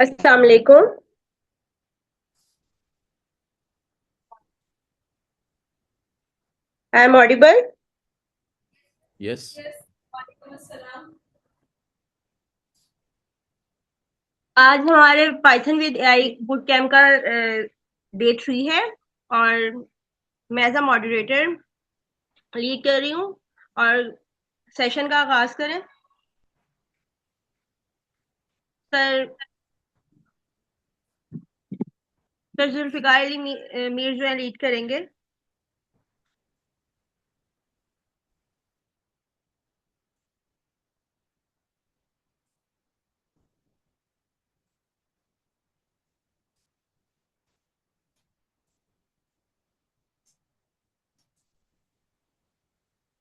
अस्सलाम वालेकुम। I am audible? Yes. आज हमारे Python with AI boot camp का डे 3 है और मैं एज अ मॉडरेटर लीड कर रही हूँ और सेशन का आगाज करें। सर जुल्फिकार अली मीर जो है लीड करेंगे।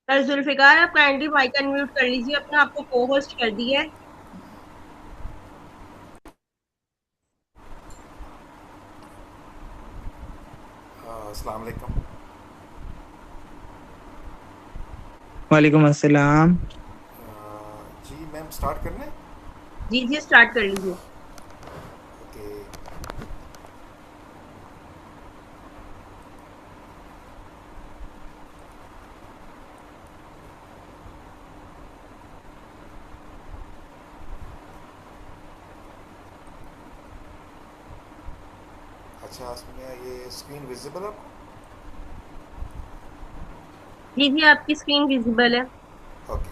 सर जुल्फिकार आप काइंडली माइक अनम्यूट कर लीजिए अपना, आपको को होस्ट कर दिया है। अस्सलाम वालेकुम। वालेकुम अस्सलाम। जी मैम स्टार्ट करना है? जी स्टार्ट कर लीजिए। अच्छा, इसमें ये स्क्रीन विजिबल है आपको? जी जी, आपकी स्क्रीन विजिबल है। ओके।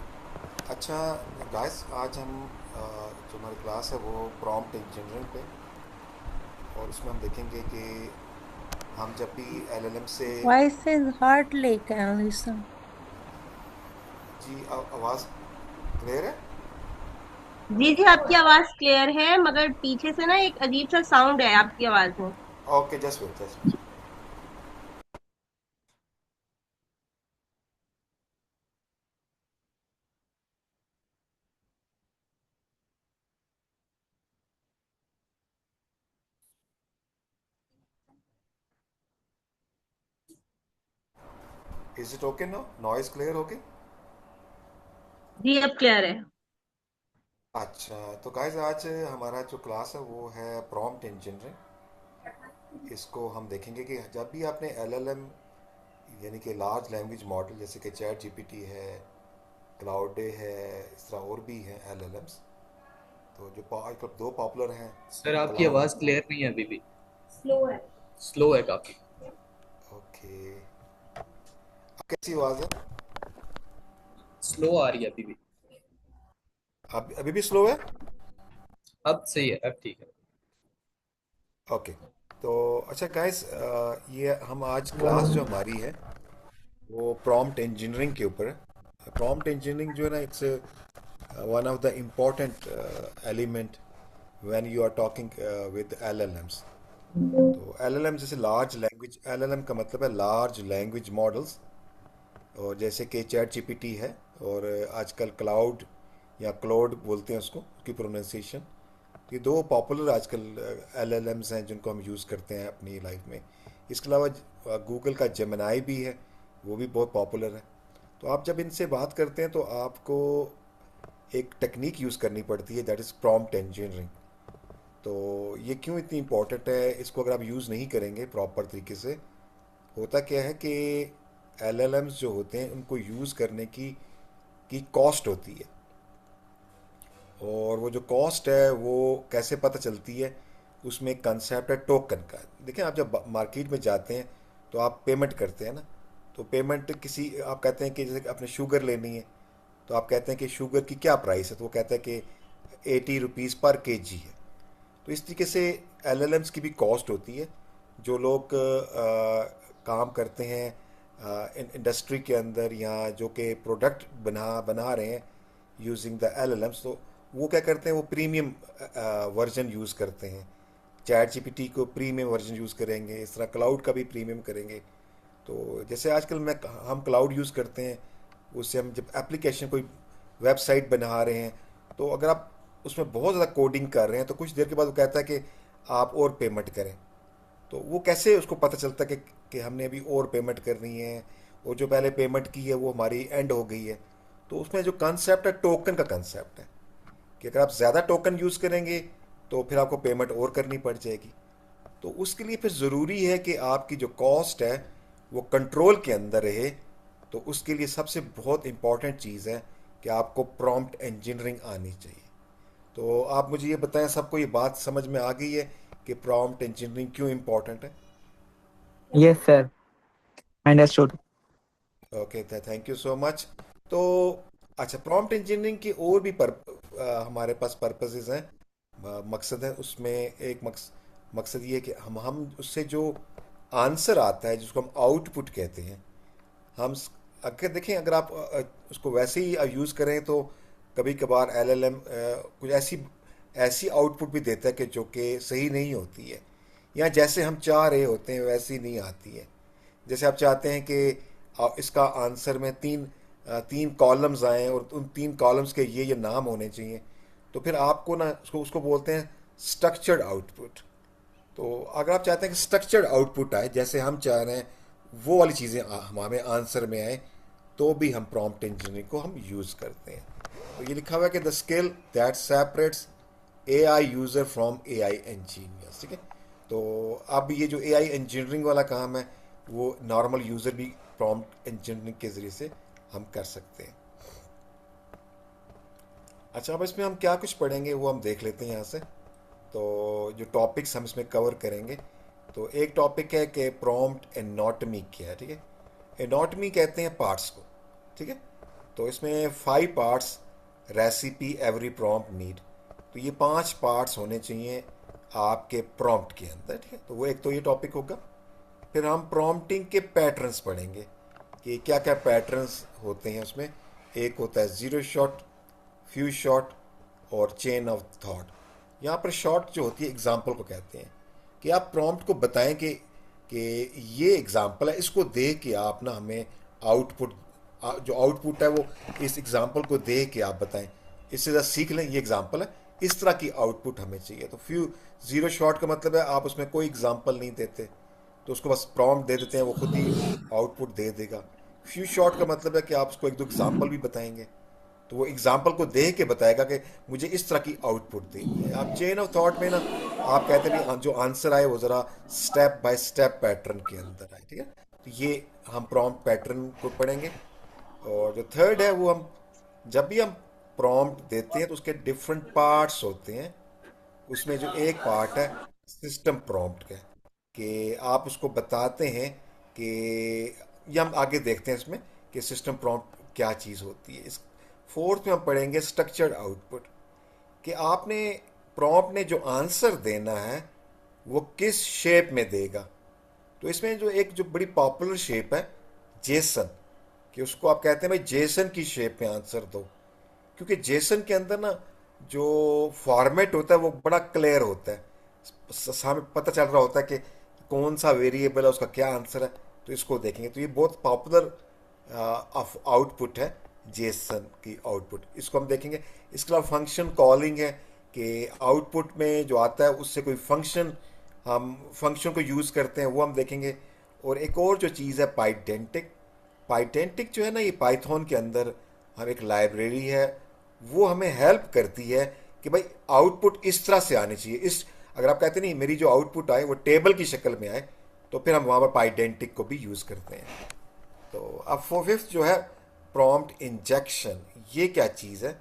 अच्छा गाइस, आज हम जो हमारी क्लास है वो प्रॉम्प्ट इंजीनियरिंग पे, और उसमें हम देखेंगे कि हम जब भी एलएलएम से Voice is hardly can listen. जी आवाज़ क्लियर है? जी जी, आपकी आवाज क्लियर है, मगर पीछे से ना एक अजीब सा साउंड है आपकी आवाज में। Okay, just wait just wait. Is it okay no? Noise clear हो गई? जी, अब क्लियर है। अच्छा, तो गाइस आज हमारा जो क्लास है वो है प्रॉम्प्ट इंजीनियरिंग। इसको हम देखेंगे कि जब भी आपने एलएलएम यानी कि लार्ज लैंग्वेज मॉडल जैसे कि चैट जीपीटी है, क्लाउडे है, इस तरह और भी हैं एलएलएम्स, तो जो आजकल दो पॉपुलर हैं, सर आपकी क्लाउड। आवाज क्लियर नहीं है अभी भी। स्लो है। स्लो है काफी। ओके, अब कैसी आवाज़ है? स्लो आ रही है अभी भी। अब अभी भी स्लो है? अब सही है, अब ठीक है। ओके। तो अच्छा गाइस, ये हम आज क्लास जो हमारी है वो प्रॉम्प्ट इंजीनियरिंग के ऊपर है। प्रॉम्प्ट इंजीनियरिंग जो है ना, it's one of the important element when you are talking with LLMs. तो एलएलएम जैसे लार्ज लैंग्वेज, एलएलएम का मतलब है लार्ज लैंग्वेज मॉडल्स, और जैसे कि चैट जीपीटी है, और आजकल क्लाउड या क्लाउड बोलते हैं उसको, उसकी प्रोनाउंसिएशन। ये दो पॉपुलर आजकल एलएलएम्स हैं जिनको हम यूज़ करते हैं अपनी लाइफ में। इसके अलावा गूगल का जेमिनाई भी है, वो भी बहुत पॉपुलर है। तो आप जब इनसे बात करते हैं तो आपको एक टेक्निक यूज़ करनी पड़ती है, दैट इज़ प्रॉम्प्ट इंजीनियरिंग। तो ये क्यों इतनी इम्पोर्टेंट है? इसको अगर आप यूज़ नहीं करेंगे प्रॉपर तरीके से, होता क्या है कि एलएलएम्स जो होते हैं उनको यूज़ करने की कॉस्ट होती है, और वो जो कॉस्ट है वो कैसे पता चलती है? उसमें एक कंसेप्ट है टोकन का। देखिए, आप जब मार्केट में जाते हैं तो आप पेमेंट करते हैं ना, तो पेमेंट किसी, आप कहते हैं कि जैसे आपने शुगर लेनी है, तो आप कहते हैं कि शुगर की क्या प्राइस है, तो वो कहता है कि 80 रुपीज़ पर केजी है। तो इस तरीके से एलएलएम्स की भी कॉस्ट होती है। जो लोग काम करते हैं इंडस्ट्री के अंदर, या जो कि प्रोडक्ट बना बना रहे हैं यूजिंग द एलएलएम्स, तो वो क्या करते हैं, वो प्रीमियम वर्जन यूज़ करते हैं। चैट जीपीटी को प्रीमियम वर्जन यूज़ करेंगे, इस तरह क्लाउड का भी प्रीमियम करेंगे। तो जैसे आजकल हम क्लाउड यूज़ करते हैं, उससे हम जब एप्लीकेशन कोई वेबसाइट बना रहे हैं, तो अगर आप उसमें बहुत ज़्यादा कोडिंग कर रहे हैं तो कुछ देर के बाद वो कहता है कि आप और पेमेंट करें। तो वो कैसे उसको पता चलता है कि हमने अभी और पेमेंट करनी है, और जो पहले पेमेंट की है वो हमारी एंड हो गई है? तो उसमें जो कंसेप्ट है, टोकन का कंसेप्ट है, कि अगर आप ज़्यादा टोकन यूज़ करेंगे तो फिर आपको पेमेंट और करनी पड़ जाएगी। तो उसके लिए फिर ज़रूरी है कि आपकी जो कॉस्ट है वो कंट्रोल के अंदर रहे। तो उसके लिए सबसे बहुत इम्पॉर्टेंट चीज़ है कि आपको प्रॉम्प्ट इंजीनियरिंग आनी चाहिए। तो आप मुझे ये बताएं, सबको ये बात समझ में आ गई है कि प्रॉम्प्ट इंजीनियरिंग क्यों इम्पॉर्टेंट है? Yes, sir. Understood. Okay, thank you so much. तो अच्छा, प्रॉम्प्ट इंजीनियरिंग की और भी हमारे पास पर्पसेस हैं, मकसद है। उसमें एक मकसद ये है कि हम उससे जो आंसर आता है, जिसको हम आउटपुट कहते हैं, हम अगर देखें, अगर आप उसको वैसे ही यूज़ करें तो कभी कभार एलएलएम कुछ ऐसी ऐसी आउटपुट भी देता है कि जो कि सही नहीं होती है, या जैसे हम चाह रहे होते हैं वैसी नहीं आती है। जैसे आप चाहते हैं कि इसका आंसर में तीन कॉलम्स आए, और उन तीन कॉलम्स के ये नाम होने चाहिए, तो फिर आपको ना उसको उसको बोलते हैं स्ट्रक्चर्ड आउटपुट। तो अगर आप चाहते हैं कि स्ट्रक्चर्ड आउटपुट आए जैसे हम चाह रहे हैं, वो वाली चीज़ें हमें आंसर में आए, तो भी हम प्रॉम्प्ट इंजीनियरिंग को हम यूज़ करते हैं। तो ये लिखा हुआ है कि the skill that separates AI user from AI engineers, ठीक है। तो अब ये जो एआई इंजीनियरिंग वाला काम है, वो नॉर्मल यूज़र भी प्रॉम्प्ट इंजीनियरिंग के ज़रिए से हम कर सकते हैं। अच्छा, अब इसमें हम क्या कुछ पढ़ेंगे वो हम देख लेते हैं यहाँ से। तो जो टॉपिक्स हम इसमें कवर करेंगे, तो एक टॉपिक है कि प्रॉम्प्ट एनाटॉमी क्या है, ठीक है। एनाटॉमी कहते हैं पार्ट्स को, ठीक है। तो इसमें 5 parts recipe every prompt need, तो ये 5 पार्ट्स होने चाहिए आपके प्रॉम्प्ट के अंदर, ठीक है। तो वो एक तो ये टॉपिक होगा। फिर हम प्रॉम्प्टिंग के पैटर्न्स पढ़ेंगे कि क्या क्या पैटर्न्स होते हैं उसमें। एक होता है ज़ीरो शॉट, फ्यू शॉट और चेन ऑफ थॉट। यहाँ पर शॉट जो होती है एग्जाम्पल को कहते हैं, कि आप प्रॉम्प्ट को बताएं कि ये एग्जाम्पल है, इसको दे के आप ना हमें आउटपुट, जो आउटपुट है वो इस एग्जाम्पल को दे के आप बताएं, इससे ज़रा सीख लें, ये एग्जाम्पल है, इस तरह की आउटपुट हमें चाहिए। तो फ्यू ज़ीरो शॉट का मतलब है आप उसमें कोई एग्जाम्पल नहीं देते, तो उसको बस प्रॉम्प्ट दे देते हैं, वो खुद ही आउटपुट दे देगा। फ्यू शॉट का मतलब है कि आप उसको एक दो एग्जाम्पल भी बताएंगे, तो वो एग्जाम्पल को देख के बताएगा कि मुझे इस तरह की आउटपुट देनी है। आप चेन ऑफ थॉट में ना आप कहते हैं जो आंसर आए वो ज़रा स्टेप बाय स्टेप पैटर्न के अंदर आए, ठीक है। तो ये हम प्रॉम्प्ट पैटर्न को पढ़ेंगे। और जो थर्ड है वो हम जब भी हम प्रॉम्प्ट देते हैं तो उसके डिफरेंट पार्ट्स होते हैं। उसमें जो एक पार्ट है सिस्टम प्रॉम्प्ट का, कि आप उसको बताते हैं कि ये हम आगे देखते हैं इसमें कि सिस्टम प्रॉम्प्ट क्या चीज़ होती है। इस फोर्थ में हम पढ़ेंगे स्ट्रक्चर्ड आउटपुट, कि आपने प्रॉम्प्ट ने जो आंसर देना है वो किस शेप में देगा। तो इसमें जो एक जो बड़ी पॉपुलर शेप है जेसन, कि उसको आप कहते हैं भाई जेसन की शेप में आंसर दो, क्योंकि जेसन के अंदर ना जो फॉर्मेट होता है वो बड़ा क्लियर होता है, हमें पता चल रहा होता है कि कौन सा वेरिएबल है, उसका क्या आंसर है। तो इसको देखेंगे, तो ये बहुत पॉपुलर आउटपुट है जेसन की आउटपुट, इसको हम देखेंगे। इसके अलावा फंक्शन कॉलिंग है, कि आउटपुट में जो आता है उससे कोई फंक्शन, हम फंक्शन को यूज़ करते हैं, वो हम देखेंगे। और एक और जो चीज़ है पाइडेंटिक, पाइडेंटिक जो है ना ये पाइथन के अंदर हम एक लाइब्रेरी है, वो हमें हेल्प करती है कि भाई आउटपुट इस तरह से आनी चाहिए। इस अगर आप कहते नहीं मेरी जो आउटपुट आए वो टेबल की शक्ल में आए, तो फिर हम वहाँ पर पाइडेंटिक को भी यूज़ करते हैं। तो अब फिफ्थ जो है प्रॉम्प्ट इंजेक्शन, ये क्या चीज़ है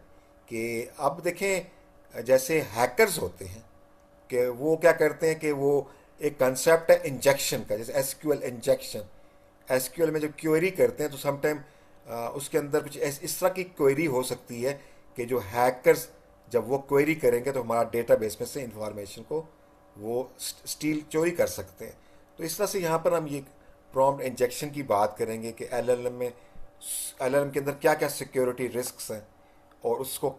कि अब देखें जैसे हैकर्स होते हैं कि वो क्या करते हैं कि वो एक कंसेप्ट है इंजेक्शन का, जैसे एसक्यूएल इंजेक्शन। एसक्यूएल में जब क्वेरी करते हैं तो समटाइम उसके अंदर कुछ इस तरह की क्वेरी हो सकती है कि जो हैकर्स जब वो क्वेरी करेंगे तो हमारा डेटाबेस में से इंफॉर्मेशन को वो स्टील चोरी कर सकते हैं। तो इस तरह से यहाँ पर हम ये प्रॉम्प्ट इंजेक्शन की बात करेंगे कि एलएलएम के अंदर क्या क्या सिक्योरिटी रिस्क्स हैं और उसको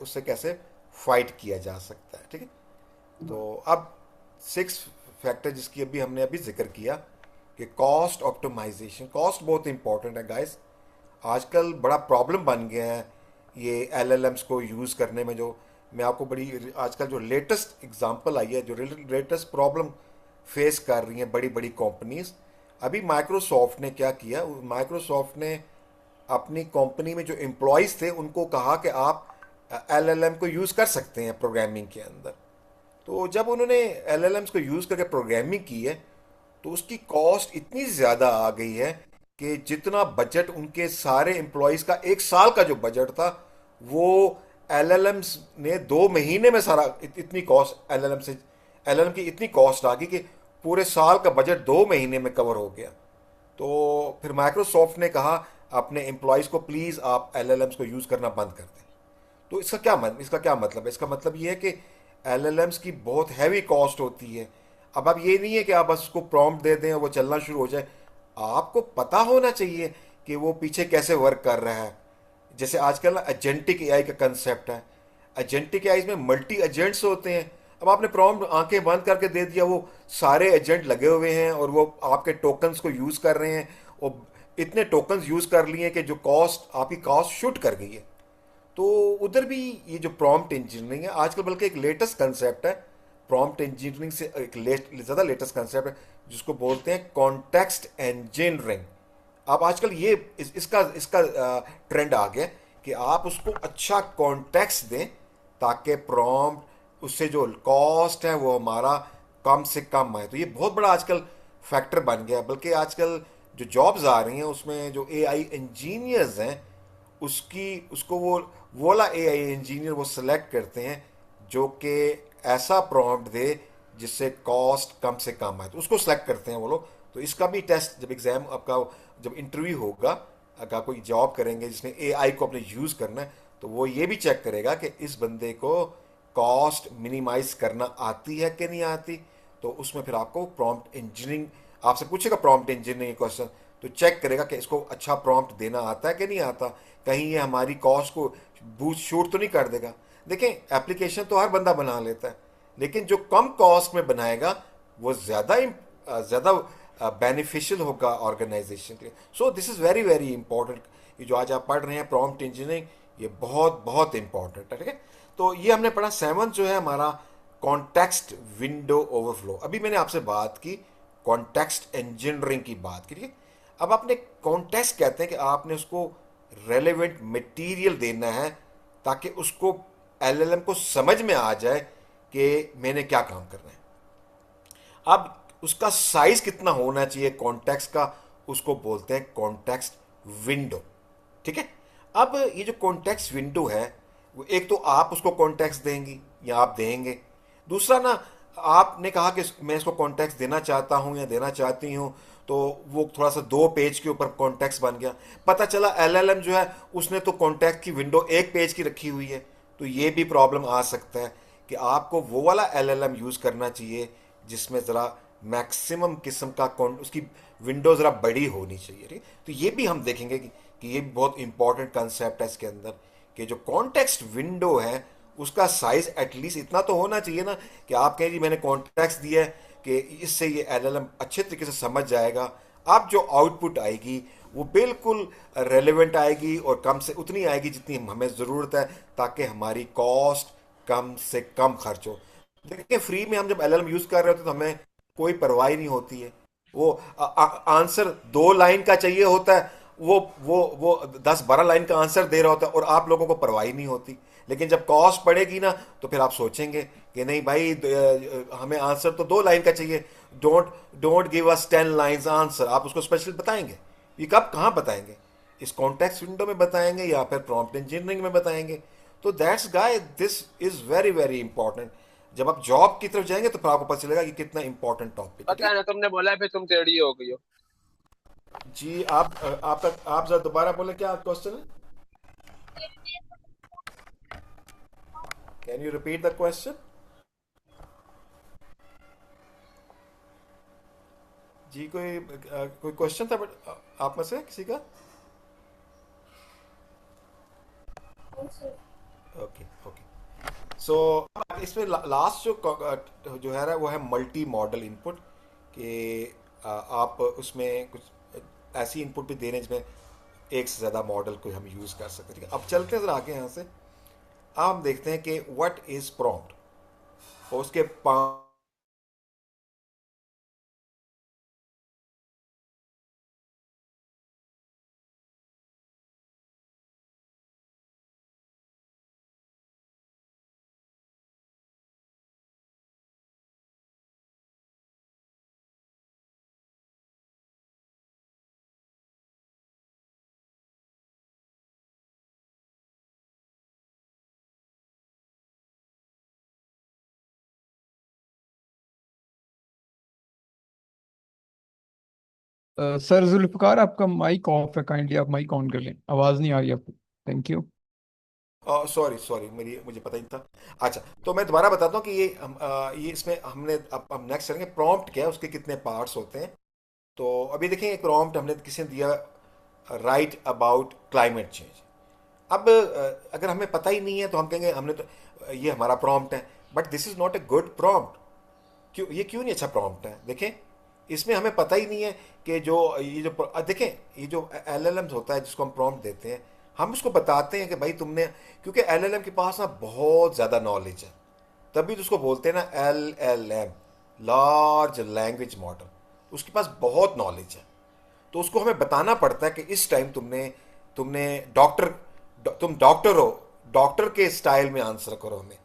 उससे कैसे फाइट किया जा सकता है, ठीक है। तो अब 6 फैक्टर जिसकी हमने अभी जिक्र किया कि कॉस्ट ऑप्टिमाइजेशन। कॉस्ट बहुत इंपॉर्टेंट है गाइस, आजकल बड़ा प्रॉब्लम बन गया है ये एलएलएम्स को यूज़ करने में। जो मैं आपको बड़ी आजकल जो लेटेस्ट एग्जांपल आई है, जो लेटेस्ट प्रॉब्लम फेस कर रही हैं बड़ी बड़ी कंपनीज। अभी माइक्रोसॉफ्ट ने क्या किया, माइक्रोसॉफ्ट ने अपनी कंपनी में जो एम्प्लॉयज़ थे उनको कहा कि आप एलएलएम को यूज़ कर सकते हैं प्रोग्रामिंग के अंदर। तो जब उन्होंने एलएलएम्स को यूज़ करके प्रोग्रामिंग की है तो उसकी कॉस्ट इतनी ज़्यादा आ गई है कि जितना बजट उनके सारे एम्प्लॉयज़ का एक साल का जो बजट था वो एलएलएम्स ने 2 महीने में सारा इतनी कॉस्ट एलएलएम की इतनी कॉस्ट आ गई कि पूरे साल का बजट 2 महीने में कवर हो गया। तो फिर माइक्रोसॉफ्ट ने कहा अपने एम्प्लॉयज़ को प्लीज़ आप एलएलएम्स को यूज़ करना बंद कर दें। तो इसका क्या मतलब है? इसका मतलब ये है कि एलएलएम्स की बहुत हैवी कॉस्ट होती है। अब ये नहीं है कि आप बस उसको प्रॉम्प्ट दे दें और वो चलना शुरू हो जाए, आपको पता होना चाहिए कि वो पीछे कैसे वर्क कर रहा है। जैसे आजकल ना एजेंटिक एआई का कंसेप्ट है, एजेंटिक एआई में मल्टी एजेंट्स होते हैं। अब आपने प्रॉम्प्ट आंखें बंद करके दे दिया, वो सारे एजेंट लगे हुए हैं और वो आपके टोकन्स को यूज़ कर रहे हैं और इतने टोकन्स यूज़ कर लिए कि जो कॉस्ट आपकी कॉस्ट शूट कर गई है। तो उधर भी ये जो प्रॉम्प्ट इंजीनियरिंग है आजकल बल्कि एक लेटेस्ट कंसेप्ट है, प्रॉम्प्ट इंजीनियरिंग से एक ज़्यादा लेटेस्ट कंसेप्ट है जिसको बोलते हैं कॉन्टेक्स्ट इंजीनियरिंग। अब आजकल ये इसका ट्रेंड आ गया कि आप उसको अच्छा कॉन्टेक्स्ट दें ताकि प्रॉम्प्ट उससे जो कॉस्ट है वो हमारा कम से कम आए। तो ये बहुत बड़ा आजकल फैक्टर बन गया। बल्कि आजकल जो जॉब्स आ रही हैं उसमें जो एआई इंजीनियर्स हैं उसको वो वाला एआई इंजीनियर वो सिलेक्ट करते हैं जो कि ऐसा प्रॉम्प्ट दे जिससे कॉस्ट कम से कम आए, तो उसको सेलेक्ट करते हैं वो लोग। तो इसका भी टेस्ट जब एग्जाम आपका, जब इंटरव्यू होगा, अगर कोई जॉब करेंगे जिसमें एआई को अपने यूज़ करना है, तो वो ये भी चेक करेगा कि इस बंदे को कॉस्ट मिनिमाइज करना आती है कि नहीं आती। तो उसमें फिर आपको प्रॉम्प्ट इंजीनियरिंग, आपसे पूछेगा प्रॉम्प्ट इंजीनियरिंग क्वेश्चन, तो चेक करेगा कि इसको अच्छा प्रॉम्प्ट देना आता है कि नहीं आता, कहीं ये हमारी कॉस्ट को बूस्ट शूट तो नहीं कर देगा। देखें, एप्लीकेशन तो हर बंदा बना लेता है, लेकिन जो कम कॉस्ट में बनाएगा वो ज़्यादा बेनिफिशियल होगा ऑर्गेनाइजेशन के लिए। So this is very very important. ये जो आज आप पढ़ रहे हैं प्रॉम्प्ट इंजीनियरिंग, ये बहुत बहुत इंपॉर्टेंट है, ठीक है। तो ये हमने पढ़ा। 7 जो है हमारा कॉन्टेक्स्ट विंडो ओवरफ्लो। अभी मैंने आपसे बात की कॉन्टेक्स्ट इंजीनियरिंग की बात की, ठीक है। अब आपने कॉन्टेक्स्ट कहते हैं कि आपने उसको रेलेवेंट मटेरियल देना है ताकि उसको एलएलएम को समझ में आ जाए कि मैंने क्या काम करना है। अब उसका साइज कितना होना चाहिए कॉन्टेक्स्ट का, उसको बोलते हैं कॉन्टेक्स्ट विंडो, ठीक है। अब ये जो कॉन्टेक्स्ट विंडो है, वो एक तो आप उसको कॉन्टेक्स्ट देंगी या आप देंगे, दूसरा ना आपने कहा कि मैं इसको कॉन्टेक्स्ट देना चाहता हूँ या देना चाहती हूँ, तो वो थोड़ा सा 2 पेज के ऊपर कॉन्टेक्स्ट बन गया। पता चला एलएलएम जो है उसने तो कॉन्टेक्स्ट की विंडो 1 पेज की रखी हुई है। तो ये भी प्रॉब्लम आ सकता है कि आपको वो वाला एलएलएम यूज़ करना चाहिए जिसमें ज़रा मैक्सिमम किस्म का उसकी विंडो ज़रा बड़ी होनी चाहिए, ठीक। तो ये भी हम देखेंगे कि ये भी बहुत इंपॉर्टेंट कंसेप्ट है इसके अंदर, कि जो कॉन्टेक्स्ट विंडो है उसका साइज एटलीस्ट इतना तो होना चाहिए ना कि आप कहें जी मैंने कॉन्टेक्स्ट दिया है कि इससे ये एलएलएम अच्छे तरीके से समझ जाएगा। अब जो आउटपुट आएगी वो बिल्कुल रेलेवेंट आएगी और कम से उतनी आएगी जितनी हमें ज़रूरत है, ताकि हमारी कॉस्ट कम से कम खर्च हो। देखिए, फ्री में हम जब एलएलएम यूज़ कर रहे होते हैं तो हमें कोई परवाह नहीं होती है। वो आंसर 2 लाइन का चाहिए होता है, वो 10-12 लाइन का आंसर दे रहा होता है और आप लोगों को परवाह नहीं होती। लेकिन जब कॉस्ट पड़ेगी ना, तो फिर आप सोचेंगे कि नहीं भाई, हमें आंसर तो 2 लाइन का चाहिए। Don't give us 10 lines answer. आप उसको स्पेशल बताएंगे, ये कब कहाँ बताएंगे? इस कॉन्टेक्स्ट विंडो में बताएंगे या फिर प्रॉम्प्ट इंजीनियरिंग में बताएंगे? तो that's guy, this is very very important. जब आप जॉब की तरफ जाएंगे तो फिर आपको पता चलेगा कि कितना इंपॉर्टेंट टॉपिक पता है ना, तुमने बोला है फिर तुम टेढ़ी हो गई हो। जी। आप जरा दोबारा बोले, क्या क्वेश्चन है? Can you repeat the question? जी, कोई क्वेश्चन था आप में से किसी का? Okay okay. सो इसमें लास्ट जो है वो है मल्टी मॉडल इनपुट, कि आप उसमें कुछ ऐसी इनपुट भी दे रहे हैं जिसमें एक से ज़्यादा मॉडल को हम यूज़ कर सकते हैं, ठीक है। अब चलते हैं ज़रा आगे यहाँ से। आप देखते हैं कि व्हाट इज़ प्रॉम्प्ट और उसके 5सर जुल्फकार, आपका माइक ऑफ है, काइंडली आप माइक ऑन कर लें, आवाज़ नहीं आ रही आपको। Thank you. सॉरी सॉरी, मुझे पता ही नहीं था। अच्छा, तो मैं दोबारा बताता हूँ कि ये इसमें अब हम नेक्स्ट करेंगे प्रॉम्प्ट क्या है, उसके कितने पार्ट्स होते हैं। तो अभी देखें, एक प्रॉम्प्ट हमने किसी ने दिया, राइट अबाउट क्लाइमेट चेंज। अब अगर हमें पता ही नहीं है तो हम कहेंगे हमने तो ये हमारा प्रॉम्प्ट है, but this is not a good prompt. क्यों नहीं अच्छा प्रॉम्प्ट है? देखें, इसमें हमें पता ही नहीं है कि देखें, ये जो एलएलएम होता है जिसको हम प्रॉम्प्ट देते हैं, हम उसको बताते हैं कि भाई तुमने, क्योंकि एलएलएम के पास ना बहुत ज़्यादा नॉलेज है, तभी तो उसको बोलते हैं ना एलएलएम, लार्ज लैंग्वेज मॉडल। उसके पास बहुत नॉलेज है, तो उसको हमें बताना पड़ता है कि इस टाइम तुम डॉक्टर हो, डॉक्टर के स्टाइल में आंसर करो हमें।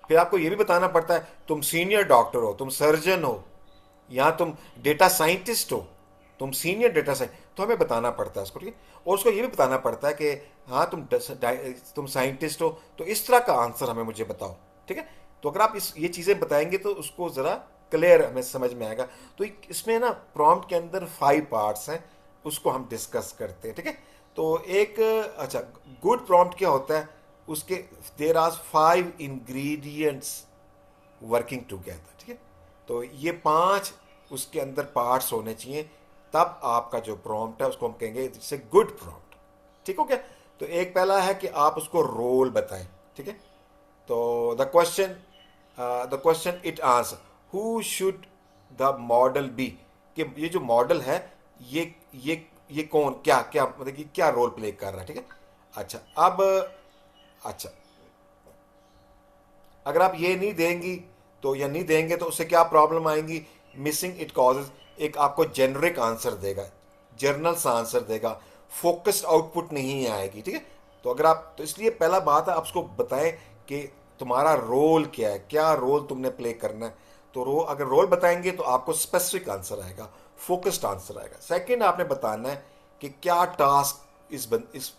फिर आपको ये भी बताना पड़ता है तुम सीनियर डॉक्टर हो, तुम सर्जन हो, या तुम डेटा साइंटिस्ट हो, तुम सीनियर डेटा साइंटिस्ट, तो हमें बताना पड़ता है उसको, ठीक है। और उसको ये भी बताना पड़ता है कि हाँ तुम साइंटिस्ट हो, तो इस तरह का आंसर हमें मुझे बताओ, ठीक है। तो अगर आप इस ये चीज़ें बताएंगे तो उसको ज़रा क्लियर हमें समझ में आएगा। तो इसमें ना प्रॉम्प्ट के अंदर 5 पार्ट्स हैं, उसको हम डिस्कस करते हैं, ठीक है। तो एक अच्छा, गुड प्रॉम्प्ट क्या होता है, उसके there are 5 ingredients working together, ठीक है। तो ये 5 उसके अंदर पार्ट्स होने चाहिए, तब आपका जो प्रॉम्प्ट है उसको हम कहेंगे इट्स ए गुड प्रॉम्प्ट, ठीक हो गया। तो एक पहला है कि आप उसको रोल बताएं, ठीक है। तो the question it answer who should the model be, कि ये जो मॉडल है ये कौन, क्या क्या मतलब कि क्या रोल प्ले कर रहा है, ठीक है। अच्छा, अब अच्छा, अगर आप ये नहीं देंगी तो या नहीं देंगे तो उससे क्या प्रॉब्लम आएंगी, मिसिंग इट कॉजेज एक आपको जेनरिक आंसर देगा, जर्नल सा आंसर देगा, फोकस्ड आउटपुट नहीं आएगी, ठीक है। तो अगर आप, तो इसलिए पहला बात है आप उसको बताएं कि तुम्हारा रोल क्या है, क्या रोल तुमने प्ले करना है। तो अगर रोल बताएंगे तो आपको स्पेसिफिक आंसर आएगा, फोकस्ड आंसर आएगा। सेकंड, आपने बताना है कि क्या टास्क इस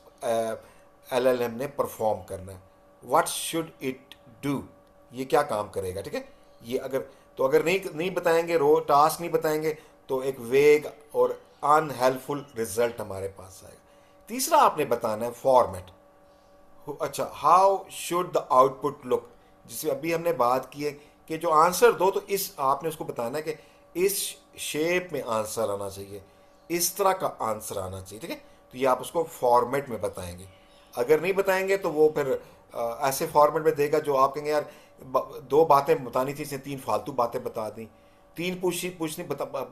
एलएलएम ने परफॉर्म करना है, व्हाट शुड इट डू, ये क्या काम करेगा, ठीक है। ये अगर नहीं बताएंगे, टास्क नहीं बताएंगे, तो एक वेग और अनहेल्पफुल रिजल्ट हमारे पास आएगा। तीसरा आपने बताना है फॉर्मेट। अच्छा, how should the output look, जिससे अभी हमने बात की है कि जो आंसर दो तो इस आपने उसको बताना है कि इस शेप में आंसर आना चाहिए, इस तरह का आंसर आना चाहिए, ठीक है। तो ये आप उसको फॉर्मेट में बताएंगे। अगर नहीं बताएंगे तो वो फिर ऐसे फॉर्मेट में देगा जो आप कहेंगे यार 2 बातें बतानी थी, इसने 3 फालतू बातें बता दी, 3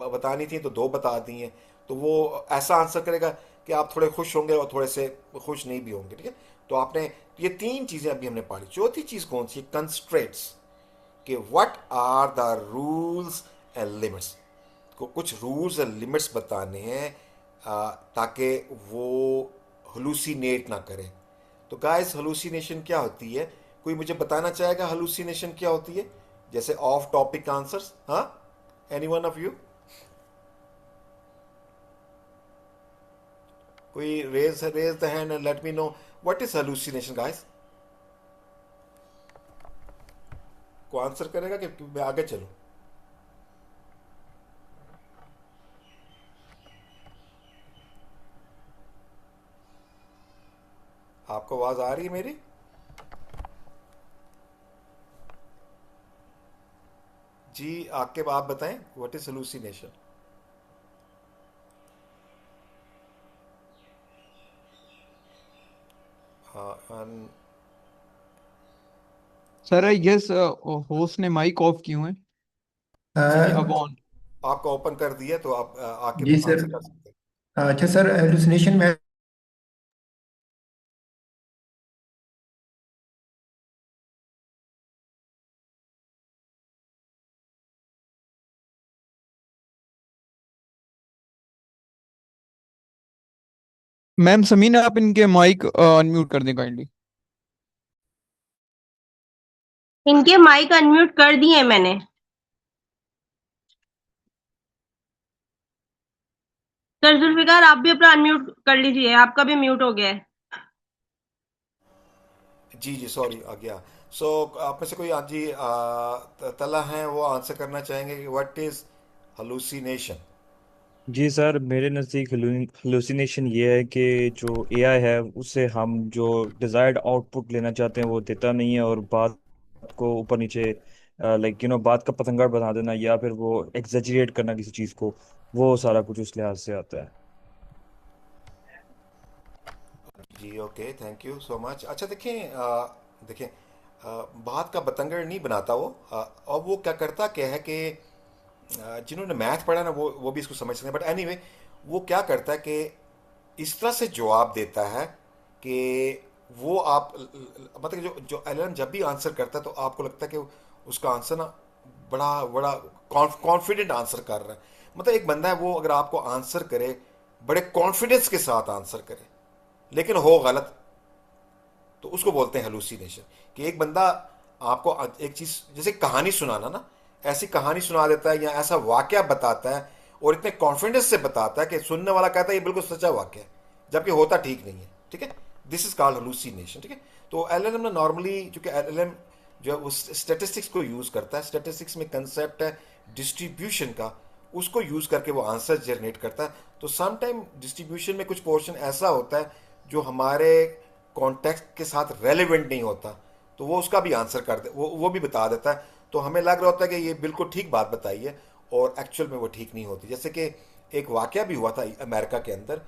बतानी थी तो 2 बता दी हैं। तो वो ऐसा आंसर करेगा कि आप थोड़े खुश होंगे और थोड़े से खुश नहीं भी होंगे, ठीक है। तो आपने ये 3 चीज़ें अभी हमने पढ़ी। चौथी चीज़ कौन सी, कंस्ट्रेंट्स, कि what are the rules and limits, को कुछ रूल्स एंड लिमिट्स बताने हैं ताकि वो हलूसिनेट ना करें। तो गाइस, हलूसिनेशन क्या होती है, कोई मुझे बताना चाहेगा हलूसिनेशन क्या होती है, जैसे ऑफ टॉपिक आंसर्स? हाँ, एनी वन ऑफ यू, कोई raise the hand and let me know what is hallucination guys. को आंसर करेगा कि मैं आगे चलूं? आपको आवाज आ रही है मेरी? जी, आप बताएं व्हाट इज हेलुसिनेशन। हाँ, सर आई गेस होस्ट ने माइक ऑफ किए हैं। जी अब ऑन। आपका ओपन कर दिया तो आप आके जी सर। आंसर कर सकते हैं। अच्छा सर, हेलुसिनेशन में मैम समीना, आप इनके माइक अनम्यूट कर दें काइंडली। इनके माइक अनम्यूट कर दिए हैं मैंने। सर जुल्फिकार, आप भी अपना अनम्यूट कर लीजिए, आपका भी म्यूट हो गया है। जी जी, सॉरी, आ गया। सो आप में से कोई आज जी तला है, वो आंसर करना चाहेंगे कि व्हाट इज हलुसिनेशन। जी सर, मेरे नज़दीक हेलुसिनेशन ये है कि जो एआई है उससे हम जो डिज़ायर्ड आउटपुट लेना चाहते हैं वो देता नहीं है, और बात को ऊपर नीचे बात का पतंगड़ बना देना या फिर वो एग्जेजरेट करना किसी चीज़ को, वो सारा कुछ उस लिहाज से आता है। जी okay, thank you so much. अच्छा, देखें, बात का बतंगड़ नहीं बनाता वो। और वो क्या करता क्या है कि जिन्होंने मैथ पढ़ा ना वो भी इसको समझ सकते हैं, बट एनीवे वो क्या करता है कि इस तरह से जवाब देता है कि वो आप मतलब जो जो एलन जब भी आंसर करता है तो आपको लगता है कि उसका आंसर ना बड़ा बड़ा कॉन्फिडेंट आंसर कर रहा है। मतलब एक बंदा है वो अगर आपको आंसर करे, बड़े कॉन्फिडेंस के साथ आंसर करे, लेकिन हो गलत, तो उसको बोलते हैं हेलुसिनेशन। कि एक बंदा आपको एक चीज़ जैसे कहानी सुनाना ना, ऐसी कहानी सुना देता है या ऐसा वाकया बताता है और इतने कॉन्फिडेंस से बताता है कि सुनने वाला कहता है ये बिल्कुल सच्चा वाक्य है, जबकि होता ठीक नहीं है, ठीक है। दिस इज कॉल्ड हेलुसिनेशन, ठीक है। तो एलएलएम ने नॉर्मली, चूंकि एलएलएम जो है वो स्टैटिस्टिक्स को यूज़ करता है। स्टैटिस्टिक्स में कंसेप्ट है डिस्ट्रीब्यूशन का, उसको यूज़ करके वो आंसर जनरेट करता है। तो सम टाइम डिस्ट्रीब्यूशन में कुछ पोर्शन ऐसा होता है जो हमारे कॉन्टेक्स्ट के साथ रेलेवेंट नहीं होता, तो वो उसका भी आंसर कर दे, वो भी बता देता है। तो हमें लग रहा होता है कि ये बिल्कुल ठीक बात बताई है, और एक्चुअल में वो ठीक नहीं होती। जैसे कि एक वाकया भी हुआ था अमेरिका के अंदर,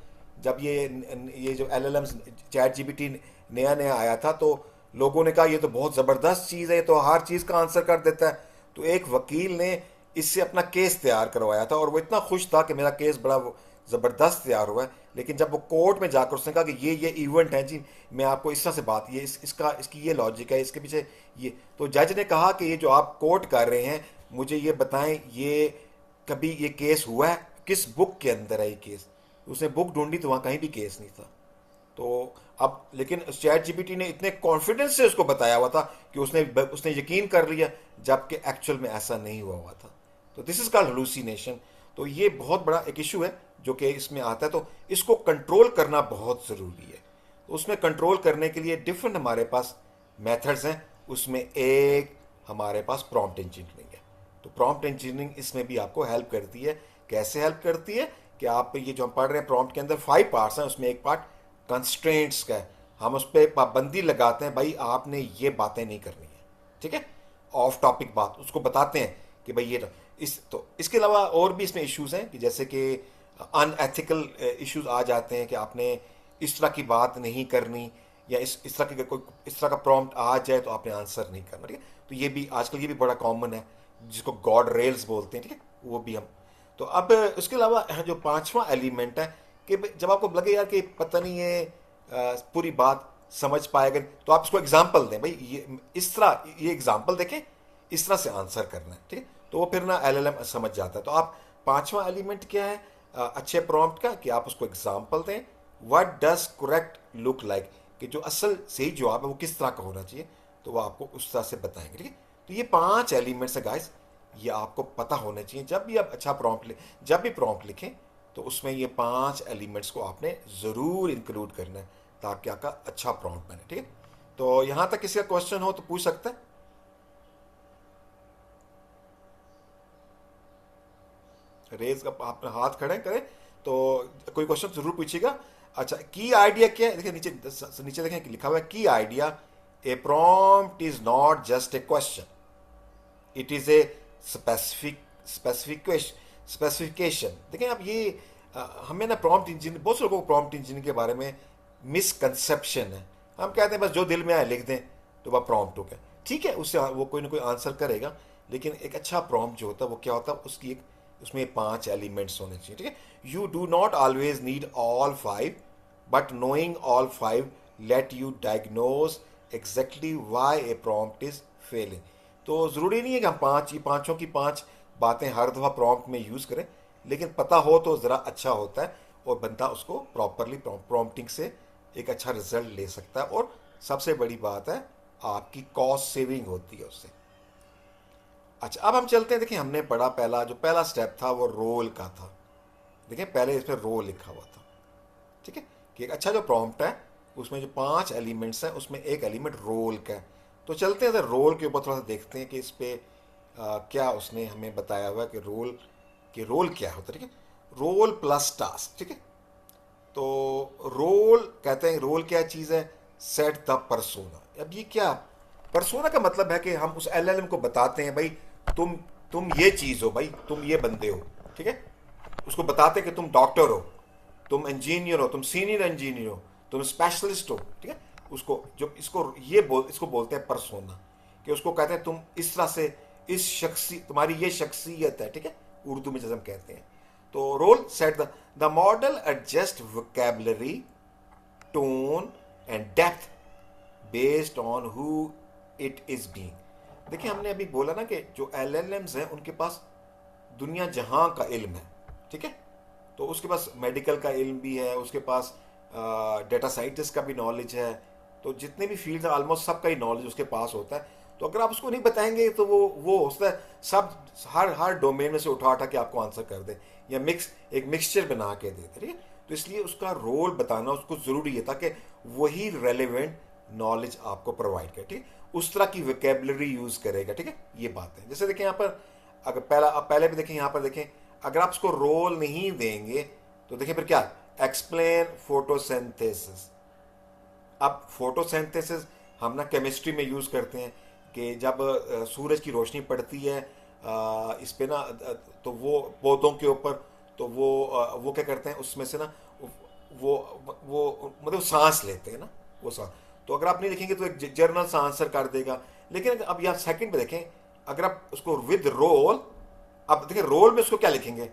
जब ये जो LLM चैट GPT नया नया आया था, तो लोगों ने कहा ये तो बहुत ज़बरदस्त चीज़ है, ये तो हर चीज़ का आंसर कर देता है। तो एक वकील ने इससे अपना केस तैयार करवाया था, और वो इतना खुश था कि मेरा केस बड़ा ज़बरदस्त तैयार हुआ है। लेकिन जब वो कोर्ट में जाकर उसने कहा कि ये इवेंट है जी, मैं आपको इस तरह से बात, ये इसकी ये लॉजिक है, इसके पीछे ये, तो जज ने कहा कि ये जो आप कोर्ट कर रहे हैं, मुझे ये बताएं, ये कभी ये केस हुआ है, किस बुक के अंदर है ये केस। उसने बुक ढूंढी तो वहाँ कहीं भी केस नहीं था। तो अब लेकिन चैट GPT ने इतने कॉन्फिडेंस से उसको बताया हुआ था कि उसने यकीन कर लिया, जबकि एक्चुअल में ऐसा नहीं हुआ था। तो दिस इज कॉल्ड हेलुसिनेशन। तो ये बहुत बड़ा एक इशू है जो कि इसमें आता है, तो इसको कंट्रोल करना बहुत ज़रूरी है। तो उसमें कंट्रोल करने के लिए डिफरेंट हमारे पास मेथड्स हैं। उसमें एक हमारे पास प्रॉम्प्ट इंजीनियरिंग है। तो प्रॉम्प्ट इंजीनियरिंग इसमें भी आपको हेल्प करती है। कैसे हेल्प करती है कि आप ये जो हम पढ़ रहे हैं प्रॉम्प्ट के अंदर 5 पार्ट्स हैं, उसमें एक पार्ट कंस्ट्रेंट्स का है। हम उस पर पाबंदी लगाते हैं, भाई आपने ये बातें नहीं करनी है, ठीक है, ऑफ टॉपिक बात उसको बताते हैं कि भाई ये तो इसके अलावा और भी इसमें इश्यूज़ हैं कि जैसे कि अनएथिकल इश्यूज आ जाते हैं कि आपने इस तरह की बात नहीं करनी, या इस तरह की कोई इस तरह का प्रॉम्प्ट आ जाए तो आपने आंसर नहीं करना, ठीक है। तो ये भी आजकल ये भी बड़ा कॉमन है, जिसको गॉड रेल्स बोलते हैं, ठीक है, वो भी हम। तो अब उसके अलावा जो 5वां एलिमेंट है कि जब आपको लगे यार कि पता नहीं है पूरी बात समझ पाएगा, तो आप इसको एग्जाम्पल दें, भाई ये इस तरह, ये एग्जाम्पल देखें, इस तरह से आंसर करना है, ठीक है। तो वो फिर ना LLM समझ जाता है। तो आप 5वां एलिमेंट क्या है अच्छे प्रॉम्प्ट का, कि आप उसको एग्जाम्पल दें, what does correct look like, कि जो असल सही जवाब है वो किस तरह का होना चाहिए, तो वो आपको उस तरह से बताएंगे, ठीक है। तो ये 5 एलिमेंट्स है गाइस, ये आपको पता होने चाहिए। जब भी आप अच्छा जब भी प्रॉम्प्ट लिखें तो उसमें ये 5 एलिमेंट्स को आपने ज़रूर इंक्लूड करना है, ताकि आपका अच्छा प्रॉम्प्ट बने, ठीक है। तो यहाँ तक किसी का क्वेश्चन हो तो पूछ सकते हैं। रेज का आप हाथ खड़े करें तो कोई क्वेश्चन जरूर पूछिएगा। अच्छा, की आइडिया क्या है, देखिए नीचे देखें कि लिखा हुआ है की idea, A prompt is not just a question, it is a specification. देखें आप ये हमें ना प्रॉम्प्ट इंजीनियर, बहुत से लोगों को प्रॉम्प्ट इंजीनियर के बारे में मिसकंसेप्शन है। हम कहते हैं बस जो दिल में आए लिख दें तो वह प्रॉम्प्ट हो गया, ठीक है, उससे वो कोई ना कोई आंसर करेगा। लेकिन एक अच्छा प्रॉम्प्ट जो होता है वो क्या होता है, उसकी एक उसमें 5 एलिमेंट्स होने चाहिए, ठीक है। You do not always need all 5, but knowing all 5 let you diagnose exactly why a prompt is failing. तो ज़रूरी नहीं है कि हम पाँचों की 5 बातें हर दफ़ा प्रॉम्प्ट में यूज़ करें, लेकिन पता हो तो ज़रा अच्छा होता है, और बंदा उसको प्रॉपरली प्रॉम्प्टिंग से एक अच्छा रिजल्ट ले सकता है। और सबसे बड़ी बात है, आपकी कॉस्ट सेविंग होती है उससे। अच्छा, अब हम चलते हैं। देखिए हमने पढ़ा, जो पहला स्टेप था वो रोल का था। देखिए पहले इस पर रोल लिखा हुआ था, ठीक है, कि एक अच्छा जो प्रॉम्प्ट है उसमें जो 5 एलिमेंट्स हैं उसमें एक एलिमेंट रोल का है। तो चलते हैं रोल के ऊपर थोड़ा सा देखते हैं कि इस पर क्या उसने हमें बताया हुआ है कि रोल क्या होता है, ठीक है, रोल प्लस टास्क, ठीक है। तो रोल कहते हैं, रोल क्या चीज़ है, सेट द पर्सोना। अब ये क्या, पर्सोना का मतलब है कि हम उस LLM को बताते हैं भाई तुम ये चीज़ हो, भाई तुम ये बंदे हो, ठीक है। उसको बताते हैं कि तुम डॉक्टर हो, तुम इंजीनियर हो, तुम सीनियर इंजीनियर हो, तुम स्पेशलिस्ट हो, ठीक है। उसको जो इसको बोलते हैं पर्सोना, कि उसको कहते हैं तुम इस तरह से तुम्हारी ये शख्सियत है, ठीक है, उर्दू में जैसे हम कहते हैं। तो role set the model adjust vocabulary, tone and depth based on who it is being. देखिए हमने अभी बोला ना कि जो LLMs हैं उनके पास दुनिया जहां का इल्म है, ठीक है। तो उसके पास मेडिकल का इल्म भी है, उसके पास डेटा साइंटिस्ट का भी नॉलेज है। तो जितने भी फील्ड है ऑलमोस्ट सबका ही नॉलेज उसके पास होता है। तो अगर आप उसको नहीं बताएंगे तो वो होता है सब हर डोमेन में से उठा के आपको आंसर कर दे, या एक मिक्सचर बना के दे, ठीक है। तो इसलिए उसका रोल बताना उसको ज़रूरी है, ताकि वही रेलेवेंट नॉलेज आपको प्रोवाइड करे, ठीक है, उस तरह की वोकेबलरी यूज करेगा, ठीक है, ये बात है। जैसे देखें यहाँ पर, अगर पहले भी देखें, यहाँ पर देखें, अगर आप उसको रोल नहीं देंगे तो देखें फिर क्या, एक्सप्लेन फोटोसिंथेसिस। अब फोटोसिंथेसिस हम ना केमिस्ट्री में यूज़ करते हैं कि जब सूरज की रोशनी पड़ती है इस पे ना, तो वो पौधों के ऊपर, तो वो क्या करते हैं उसमें से ना, वो मतलब सांस लेते हैं ना, वो सांस। तो अगर आप नहीं लिखेंगे तो एक जर्नल सा आंसर कर देगा। लेकिन अब यहाँ सेकंड पे देखें, अगर आप उसको विद रोल, अब देखिए रोल में उसको क्या लिखेंगे,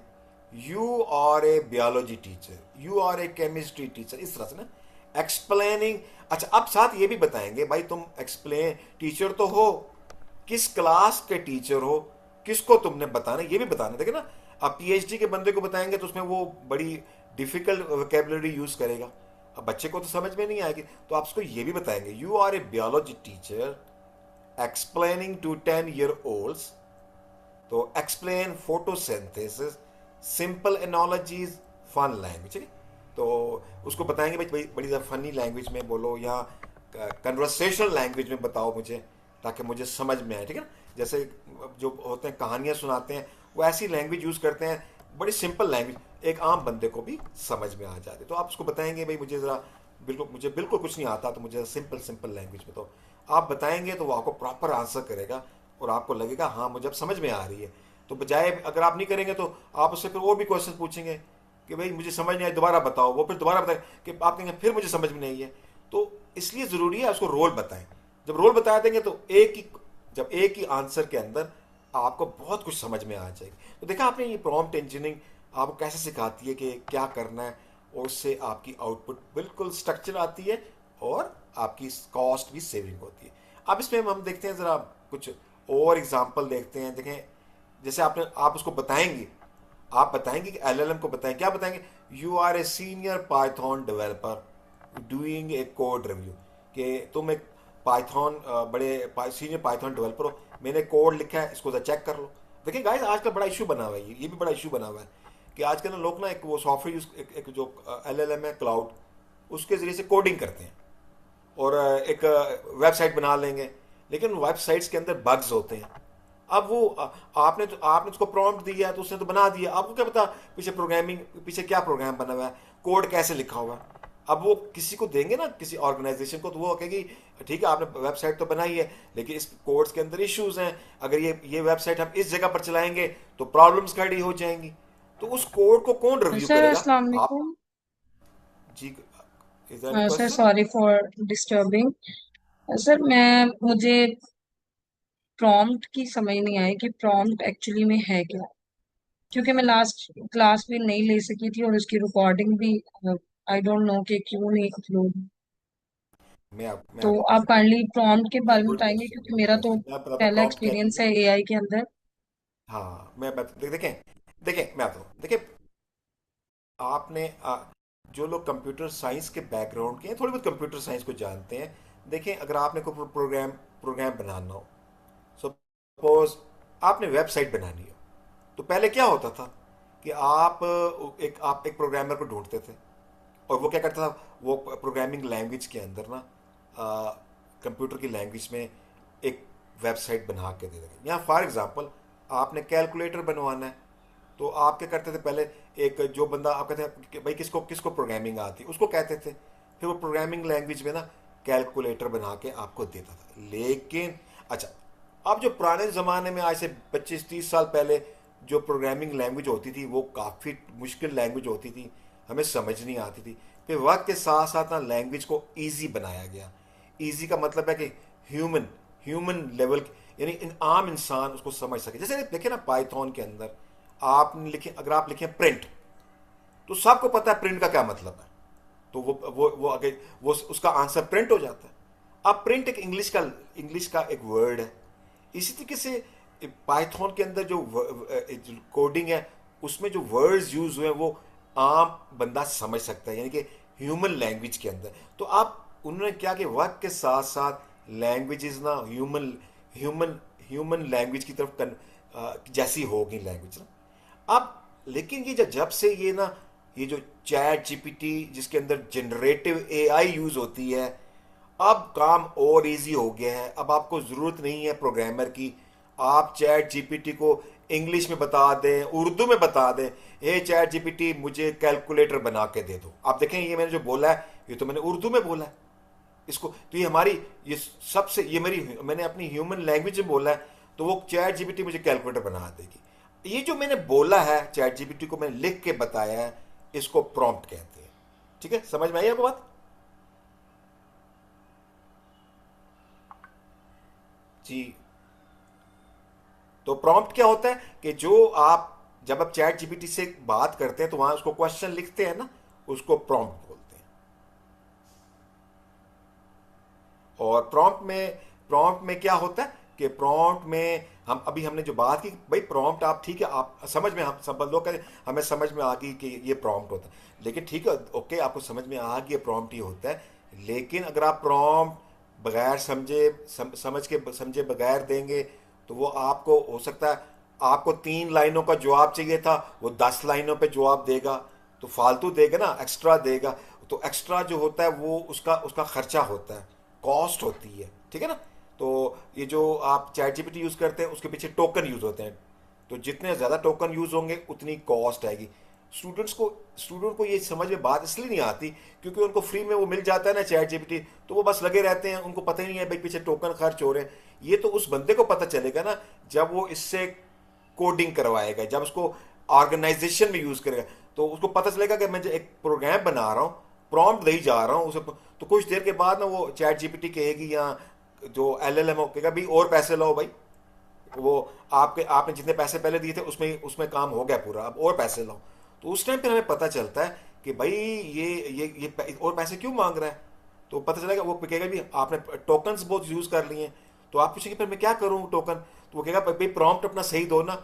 you are a biology teacher, you are a chemistry teacher, इस तरह से ना एक्सप्लेनिंग। अच्छा, अब साथ ये भी बताएंगे भाई तुम एक्सप्लेन टीचर तो हो, किस क्लास के टीचर हो, किसको तुमने बताना, ये भी बताना। देखिए ना, अब पीएचडी के बंदे को बताएंगे तो उसमें वो बड़ी डिफिकल्ट वोकेबलरी यूज करेगा, अब बच्चे को तो समझ में नहीं आएगी, तो आप उसको ये भी बताएंगे, you are a biology teacher explaining to 10 year olds, तो explain photosynthesis, simple analogies, fun language, ठीक है। तो उसको बताएंगे भाई बड़ी ज़्यादा फनी लैंग्वेज में बोलो या कन्वर्सेशनल लैंग्वेज में बताओ मुझे, ताकि मुझे समझ में आए, ठीक है ना। जैसे जो होते हैं कहानियाँ सुनाते हैं, वो ऐसी लैंग्वेज यूज़ करते हैं, बड़ी सिंपल लैंग्वेज, एक आम बंदे को भी समझ में आ जाती। तो आप उसको बताएंगे भाई मुझे बिल्कुल कुछ नहीं आता, तो मुझे सिंपल लैंग्वेज में, तो आप बताएंगे तो वो आपको प्रॉपर आंसर करेगा और आपको लगेगा हाँ मुझे अब समझ में आ रही है। तो बजाय, अगर आप नहीं करेंगे तो आप उससे फिर और भी क्वेश्चन पूछेंगे कि भाई मुझे समझ नहीं आई, दोबारा बताओ, वो फिर दोबारा बताए कि आप कहेंगे फिर मुझे समझ में नहीं है। तो इसलिए ज़रूरी है उसको रोल बताएं। जब रोल बता देंगे तो जब एक ही आंसर के अंदर आपको बहुत कुछ समझ में आ जाएगी। तो देखा आपने, ये प्रॉम्प्ट इंजीनियरिंग आपको कैसे सिखाती है कि क्या करना है, और उससे आपकी आउटपुट बिल्कुल स्ट्रक्चर आती है और आपकी कॉस्ट भी सेविंग होती है। अब इसमें हम देखते हैं ज़रा कुछ और एग्जाम्पल देखते हैं। देखें, जैसे आप उसको बताएंगे, आप बताएंगे कि एलएलएम को बताएं, क्या बताएंगे, you are a senior Python developer doing a code review, कि तुम एक पाइथन बड़े सीनियर पाइथन डेवलपर हो, मैंने कोड लिखा है, इसको चेक कर लो। देखिए गाइस, आजकल बड़ा इशू बना हुआ है, ये भी बड़ा इशू बना हुआ है कि आजकल ना लोग ना एक वो सॉफ्टवेयर यूज, एक जो एलएलएम है क्लाउड, उसके ज़रिए से कोडिंग करते हैं और एक वेबसाइट बना लेंगे, लेकिन वेबसाइट्स के अंदर बग्स होते हैं। अब वो आपने उसको प्रॉम्प्ट दिया तो उसने तो बना दिया, आपको क्या पता पीछे क्या प्रोग्राम बना हुआ है, कोड कैसे लिखा हुआ है। अब वो किसी को देंगे ना, किसी ऑर्गेनाइजेशन को, तो वो कहेगी ठीक है आपने वेबसाइट तो बनाई है, लेकिन इस कोड्स के अंदर इश्यूज हैं, अगर ये वेबसाइट हम इस जगह पर चलाएंगे तो प्रॉब्लम्स खड़ी हो जाएंगी। तो उस कोड को कौन रिव्यू सर करेगा? अस्सलाम आप वालेकुम। जी, is that any sir question? Sorry for disturbing. Sir मुझे प्रॉम्प्ट की समझ नहीं आई कि प्रॉम्प्ट एक्चुअली में है क्या, क्योंकि मैं लास्ट क्लास भी नहीं ले सकी थी और उसकी रिकॉर्डिंग भी आई डोंट नो कि क्यों नहीं अपलोड। मैं तो आपको आप काइंडली प्रॉम्प्ट के बारे में गुड बताएंगे, क्वेश्चन, क्योंकि गुड मेरा तो क्वेश्चन। मैं बताता हूँ पहला प्रॉम्प्ट क्या चीज़ एक्सपीरियंस है। है एआई के अंदर। हाँ, देखें मैं आता हूँ। देखिए, आपने जो लोग कंप्यूटर साइंस के बैकग्राउंड के हैं, थोड़ी बहुत कंप्यूटर साइंस को जानते हैं, देखें अगर आपने कोई प्रोग्राम बनाना हो, सपोज आपने वेबसाइट बनानी हो, तो पहले क्या होता था कि आप एक प्रोग्रामर को ढूंढते थे, और वो क्या करता था, वो प्रोग्रामिंग लैंग्वेज के अंदर ना कंप्यूटर की लैंग्वेज में एक वेबसाइट बना के दे देगा। यहाँ फॉर एग्जांपल आपने कैलकुलेटर बनवाना है, तो आप क्या करते थे, पहले एक जो बंदा आप कहते हैं कि भाई किसको किसको प्रोग्रामिंग आती है, उसको कहते थे, फिर वो प्रोग्रामिंग लैंग्वेज में ना कैलकुलेटर बना के आपको देता था। लेकिन अच्छा, अब जो पुराने ज़माने में, आज से 25-30 साल पहले जो प्रोग्रामिंग लैंग्वेज होती थी, वो काफ़ी मुश्किल लैंग्वेज होती थी, हमें समझ नहीं आती थी। फिर वक्त के साथ साथ ना लैंग्वेज को ईजी बनाया गया। ईजी का मतलब है कि ह्यूमन लेवल, यानी आम इंसान उसको समझ सके। जैसे देखिए ना, पाइथन के अंदर अगर आप लिखें प्रिंट, तो सबको पता है प्रिंट का क्या मतलब है, तो वो उसका आंसर प्रिंट हो जाता है। अब प्रिंट एक इंग्लिश का एक वर्ड है। इसी तरीके से पाइथन के अंदर जो कोडिंग है, उसमें जो वर्ड्स यूज हुए हैं वो आम बंदा समझ सकता है, यानी कि ह्यूमन लैंग्वेज के अंदर। तो आप उन्होंने क्या कि वक्त के साथ साथ लैंग्वेजेस ना ह्यूमन लैंग्वेज की तरफ जैसी होगी लैंग्वेज ना। अब लेकिन ये जब से ये जो चैट जीपीटी, जिसके अंदर जनरेटिव एआई यूज होती है, अब काम और इजी हो गया है, अब आपको ज़रूरत नहीं है प्रोग्रामर की। आप चैट जीपीटी को इंग्लिश में बता दें, उर्दू में बता दें, हे चैट जीपीटी मुझे कैलकुलेटर बना के दे दो। आप देखें ये मैंने जो बोला है ये तो मैंने उर्दू में बोला है इसको, तो ये हमारी ये सबसे ये मैंने अपनी ह्यूमन लैंग्वेज में बोला है, तो वो चैट जीपीटी मुझे कैलकुलेटर बना देगी। ये जो मैंने बोला है चैट जीपीटी को मैंने लिख के बताया है, इसको प्रॉम्प्ट कहते हैं। ठीक है, समझ में आई आपको बात? जी, तो प्रॉम्प्ट क्या होता है कि जो आप जब आप चैट जीपीटी से बात करते हैं तो वहां उसको क्वेश्चन लिखते हैं ना, उसको प्रॉम्प्ट बोलते हैं। और प्रॉम्प्ट में क्या होता है कि प्रॉम्प्ट में हमने जो बात की भाई प्रॉम्प्ट, आप ठीक है आप समझ में, हम सब लोग कहते हैं हमें समझ में आ गई कि ये प्रॉम्प्ट होता है, लेकिन ठीक है ओके आपको समझ में आ गया प्रॉम्प्ट ये होता है, लेकिन अगर आप प्रॉम्प्ट बगैर समझे बगैर देंगे तो वो आपको हो सकता है आपको 3 लाइनों का जवाब चाहिए था, वो 10 लाइनों पे जवाब देगा, तो फालतू देगा ना, एक्स्ट्रा देगा। तो एक्स्ट्रा जो होता है वो उसका खर्चा होता है, कॉस्ट होती है। ठीक है ना, तो ये जो आप चैट जीपीटी यूज़ करते हैं उसके पीछे टोकन यूज़ होते हैं, तो जितने ज़्यादा टोकन यूज़ होंगे उतनी कॉस्ट आएगी। स्टूडेंट को ये समझ में बात इसलिए नहीं आती क्योंकि उनको फ्री में वो मिल जाता है ना चैट जीपीटी, तो वो बस लगे रहते हैं, उनको पता ही नहीं है भाई पीछे टोकन खर्च हो रहे हैं। ये तो उस बंदे को पता चलेगा ना जब वो इससे कोडिंग करवाएगा, जब उसको ऑर्गेनाइजेशन में यूज़ करेगा, तो उसको पता चलेगा कि मैं जो एक प्रोग्राम बना रहा हूँ, प्रॉम्प्ट दे ही जा रहा हूँ उसे, तो कुछ देर के बाद ना वो चैट जीपीटी कहेगी या जो एलएलएम हो कहेगा भाई और पैसे लो भाई, वो आपने जितने पैसे पहले दिए थे उसमें काम हो गया पूरा, अब और पैसे लो। तो उस टाइम पे हमें पता चलता है कि भाई ये और पैसे क्यों मांग रहा है, तो पता चलेगा वो कहेगा भी आपने टोकन्स बहुत यूज़ कर लिए हैं। तो आप पूछेंगे फिर मैं क्या करूँ टोकन, तो वो कहेगा भाई प्रॉम्प्ट अपना सही दो ना।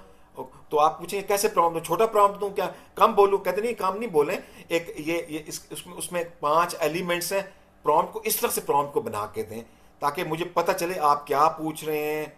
तो आप पूछेंगे कैसे प्रॉम्प्ट दूँ, छोटा प्रॉम्प्ट दूँ क्या, कम बोलूँ, कहते नहीं कम नहीं बोले, एक उसमें 5 एलिमेंट्स हैं, प्रॉम्प्ट को इस तरह से प्रॉम्प्ट को बना के दें ताकि मुझे पता चले आप क्या पूछ रहे हैं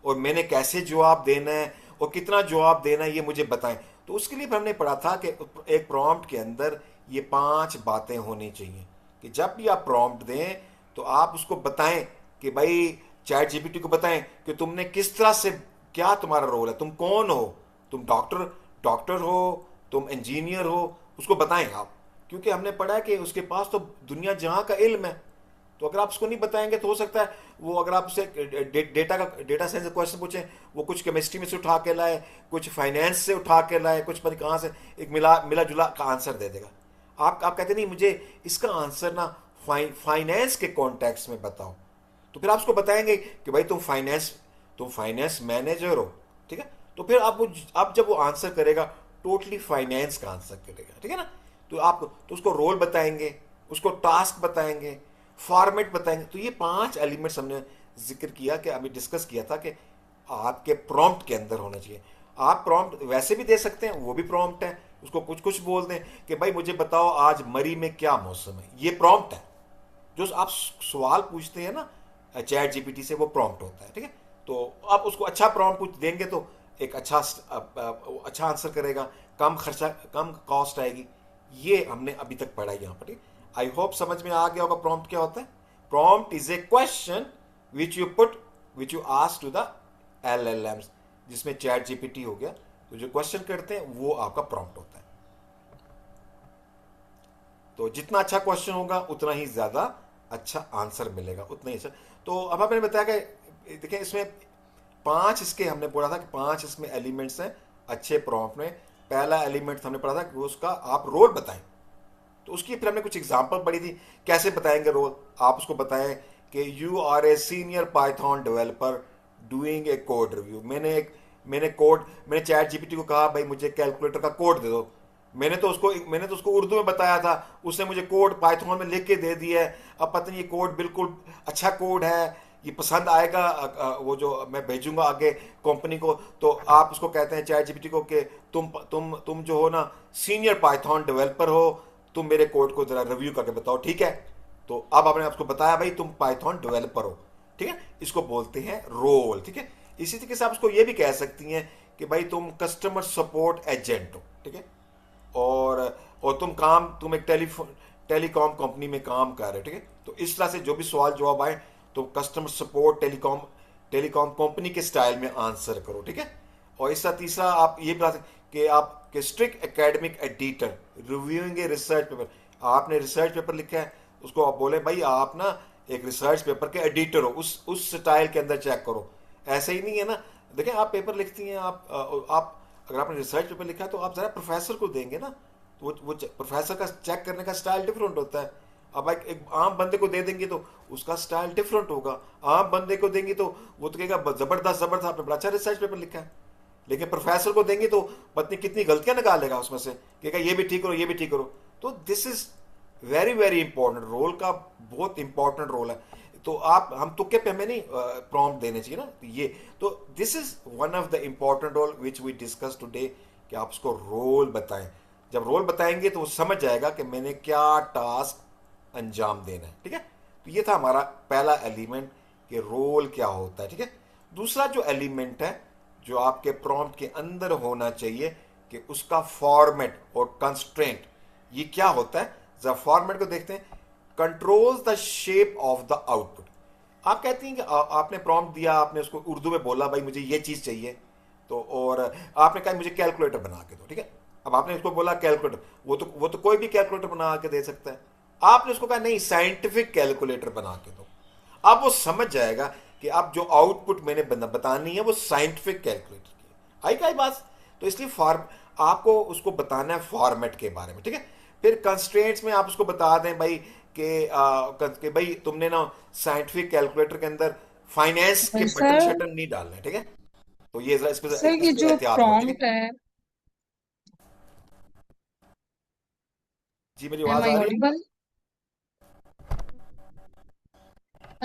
और मैंने कैसे जवाब देना है और कितना जवाब देना है ये मुझे बताएं। तो उसके लिए हमने पढ़ा था कि एक प्रॉम्प्ट के अंदर ये 5 बातें होनी चाहिए कि जब भी आप प्रॉम्प्ट दें तो आप उसको बताएं कि भाई चैट जीपीटी को बताएं कि तुमने किस तरह से, क्या तुम्हारा रोल है, तुम कौन हो, तुम डॉक्टर हो, तुम इंजीनियर हो, उसको बताएं आप, क्योंकि हमने पढ़ा है कि उसके पास तो दुनिया जहां का इल्म है। तो अगर आप उसको नहीं बताएंगे तो हो सकता है वो अगर आप उससे डेटा साइंस का क्वेश्चन पूछें, वो कुछ केमिस्ट्री में से उठा के लाए, कुछ फाइनेंस से उठा के लाए, कुछ पता कहाँ से एक मिला जुला का आंसर दे देगा। आप कहते नहीं मुझे इसका आंसर ना फाइनेंस के कॉन्टेक्स्ट में बताओ, तो फिर आप उसको बताएंगे कि भाई तुम फाइनेंस मैनेजर हो। ठीक है, तो फिर आप जब वो आंसर करेगा टोटली फाइनेंस का आंसर करेगा। ठीक है ना, तो उसको रोल बताएंगे, उसको टास्क बताएंगे, फॉर्मेट बताएंगे। तो ये 5 एलिमेंट्स हमने जिक्र किया कि अभी डिस्कस किया था कि आपके प्रॉम्प्ट के अंदर होना चाहिए। आप प्रॉम्प्ट वैसे भी दे सकते हैं, वो भी प्रॉम्प्ट है, उसको कुछ बोल दें कि भाई मुझे बताओ आज मरी में क्या मौसम है, ये प्रॉम्प्ट है। जो आप सवाल पूछते हैं ना चैट जीपीटी से, वो प्रॉम्प्ट होता है। ठीक है, तो आप उसको अच्छा प्रॉम्प्ट कुछ देंगे तो एक अच्छा आंसर करेगा, कम कॉस्ट आएगी। ये हमने अभी तक पढ़ा है यहाँ पर। आई होप समझ में आ गया होगा प्रॉम्प्ट क्या होता है। Prompt is a question which you ask to the LLMs, जिसमें चैट जीपीटी हो गया, तो जो क्वेश्चन करते हैं वो आपका प्रॉम्प्ट होता है। तो जितना अच्छा क्वेश्चन होगा उतना ही ज्यादा अच्छा आंसर मिलेगा, उतना ही अच्छा। तो अब आपने बताया कि देखिए इसमें 5 इसके हमने बोला था कि 5 इसमें एलिमेंट्स हैं अच्छे प्रॉम्प्ट में। पहला एलिमेंट हमने पढ़ा था कि उसका आप रोल बताएं, तो उसकी फिर हमने कुछ एग्जांपल पढ़ी थी कैसे बताएंगे रोल। आप उसको बताएं कि you are a senior Python developer doing a code review. मैंने चैट जीपीटी को कहा भाई मुझे कैलकुलेटर का कोड दे दो, मैंने तो उसको उर्दू में बताया था, उसने मुझे कोड पाइथन में लिख के दे दिया है। अब पता नहीं ये कोड बिल्कुल अच्छा कोड है, ये पसंद आएगा वो जो मैं भेजूंगा आगे कंपनी को। तो आप उसको कहते हैं चैट जीपीटी को कि तुम जो हो ना सीनियर पाइथन डेवलपर हो, तुम मेरे कोड को जरा रिव्यू करके बताओ। ठीक है, तो अब आपने आपको बताया भाई तुम पाइथन डेवलपर हो। ठीक है, इसको बोलते हैं रोल। ठीक है, इसी तरीके से आप उसको ये भी कह सकती हैं कि भाई तुम कस्टमर सपोर्ट एजेंट हो। ठीक है, और तुम एक टेलीकॉम कंपनी में काम कर रहे हैं, ठीक है। तो इस तरह से जो भी सवाल जवाब आए तो customer support telecom telecom company के स्टाइल में आंसर करो, ठीक है। और इसका तीसरा आप ये बता सकते कि आप के strict academic editor reviewing a research paper, आपने रिसर्च पेपर लिखा है उसको आप बोले भाई आप ना एक रिसर्च पेपर के एडिटर हो, उस स्टाइल के अंदर चेक करो। ऐसे ही नहीं है ना, देखिए आप पेपर लिखती हैं, आप अगर आपने रिसर्च पेपर लिखा है तो आप ज़रा प्रोफेसर को देंगे ना, तो वो प्रोफेसर का चेक करने का स्टाइल डिफरेंट होता है। अब एक आम बंदे को दे देंगे तो उसका स्टाइल डिफरेंट होगा, आम बंदे को देंगे तो वो तो कहेगा जबरदस्त जबरदस्त आपने बड़ा अच्छा रिसर्च पेपर लिखा है। लेकिन प्रोफेसर को देंगे तो पत्नी कितनी गलतियां निकालेगा उसमें से, कहेगा ये भी ठीक करो ये भी ठीक करो। तो this is very very important, role का बहुत इंपॉर्टेंट रोल है। तो आप हम तुक्के पे हमें नहीं प्रॉम्प्ट देने चाहिए ना, ये तो this is one of the important role which we discuss today, कि आप उसको रोल बताएं। जब रोल बताएंगे तो वो समझ जाएगा कि मैंने क्या टास्क अंजाम देना है, ठीक है। तो ये था हमारा पहला एलिमेंट कि रोल क्या होता है, ठीक है। दूसरा जो एलिमेंट है जो आपके प्रॉम्प्ट के अंदर होना चाहिए कि उसका फॉर्मेट और कंस्ट्रेंट, ये क्या होता है। जरा फॉर्मेट को देखते हैं। Controls the shape of the output. आप कहती हैं कि आपने प्रॉम्प्ट दिया, आपने उसको उर्दू में बोला भाई मुझे ये चीज़ चाहिए, तो और आपने कहा मुझे कैलकुलेटर बना के दो, ठीक है। अब आपने उसको बोला कैलकुलेटर, वो तो कोई भी कैलकुलेटर बना के दे सकता है। आपने उसको कहा नहीं साइंटिफिक कैलकुलेटर बना के दो। अब वो समझ जाएगा कि अब जो आउटपुट मैंने बतानी है वो साइंटिफिक कैलकुलेटर की है। आई बात। तो इसलिए आपको उसको बताना है फॉर्मेट के बारे में, ठीक है। फिर कंस्ट्रेंट्स में आप उसको बता दें भाई कि भाई तुमने ना साइंटिफिक कैलकुलेटर के अंदर फाइनेंस के बटन सर शटन नहीं डालने, ठीक है। तो ये इस पे सर ये जो एहतियात हो, ठीक प्रॉम्प्ट है। है, जी मेरी एम आवाज आई आ रही है। ऑडिबल?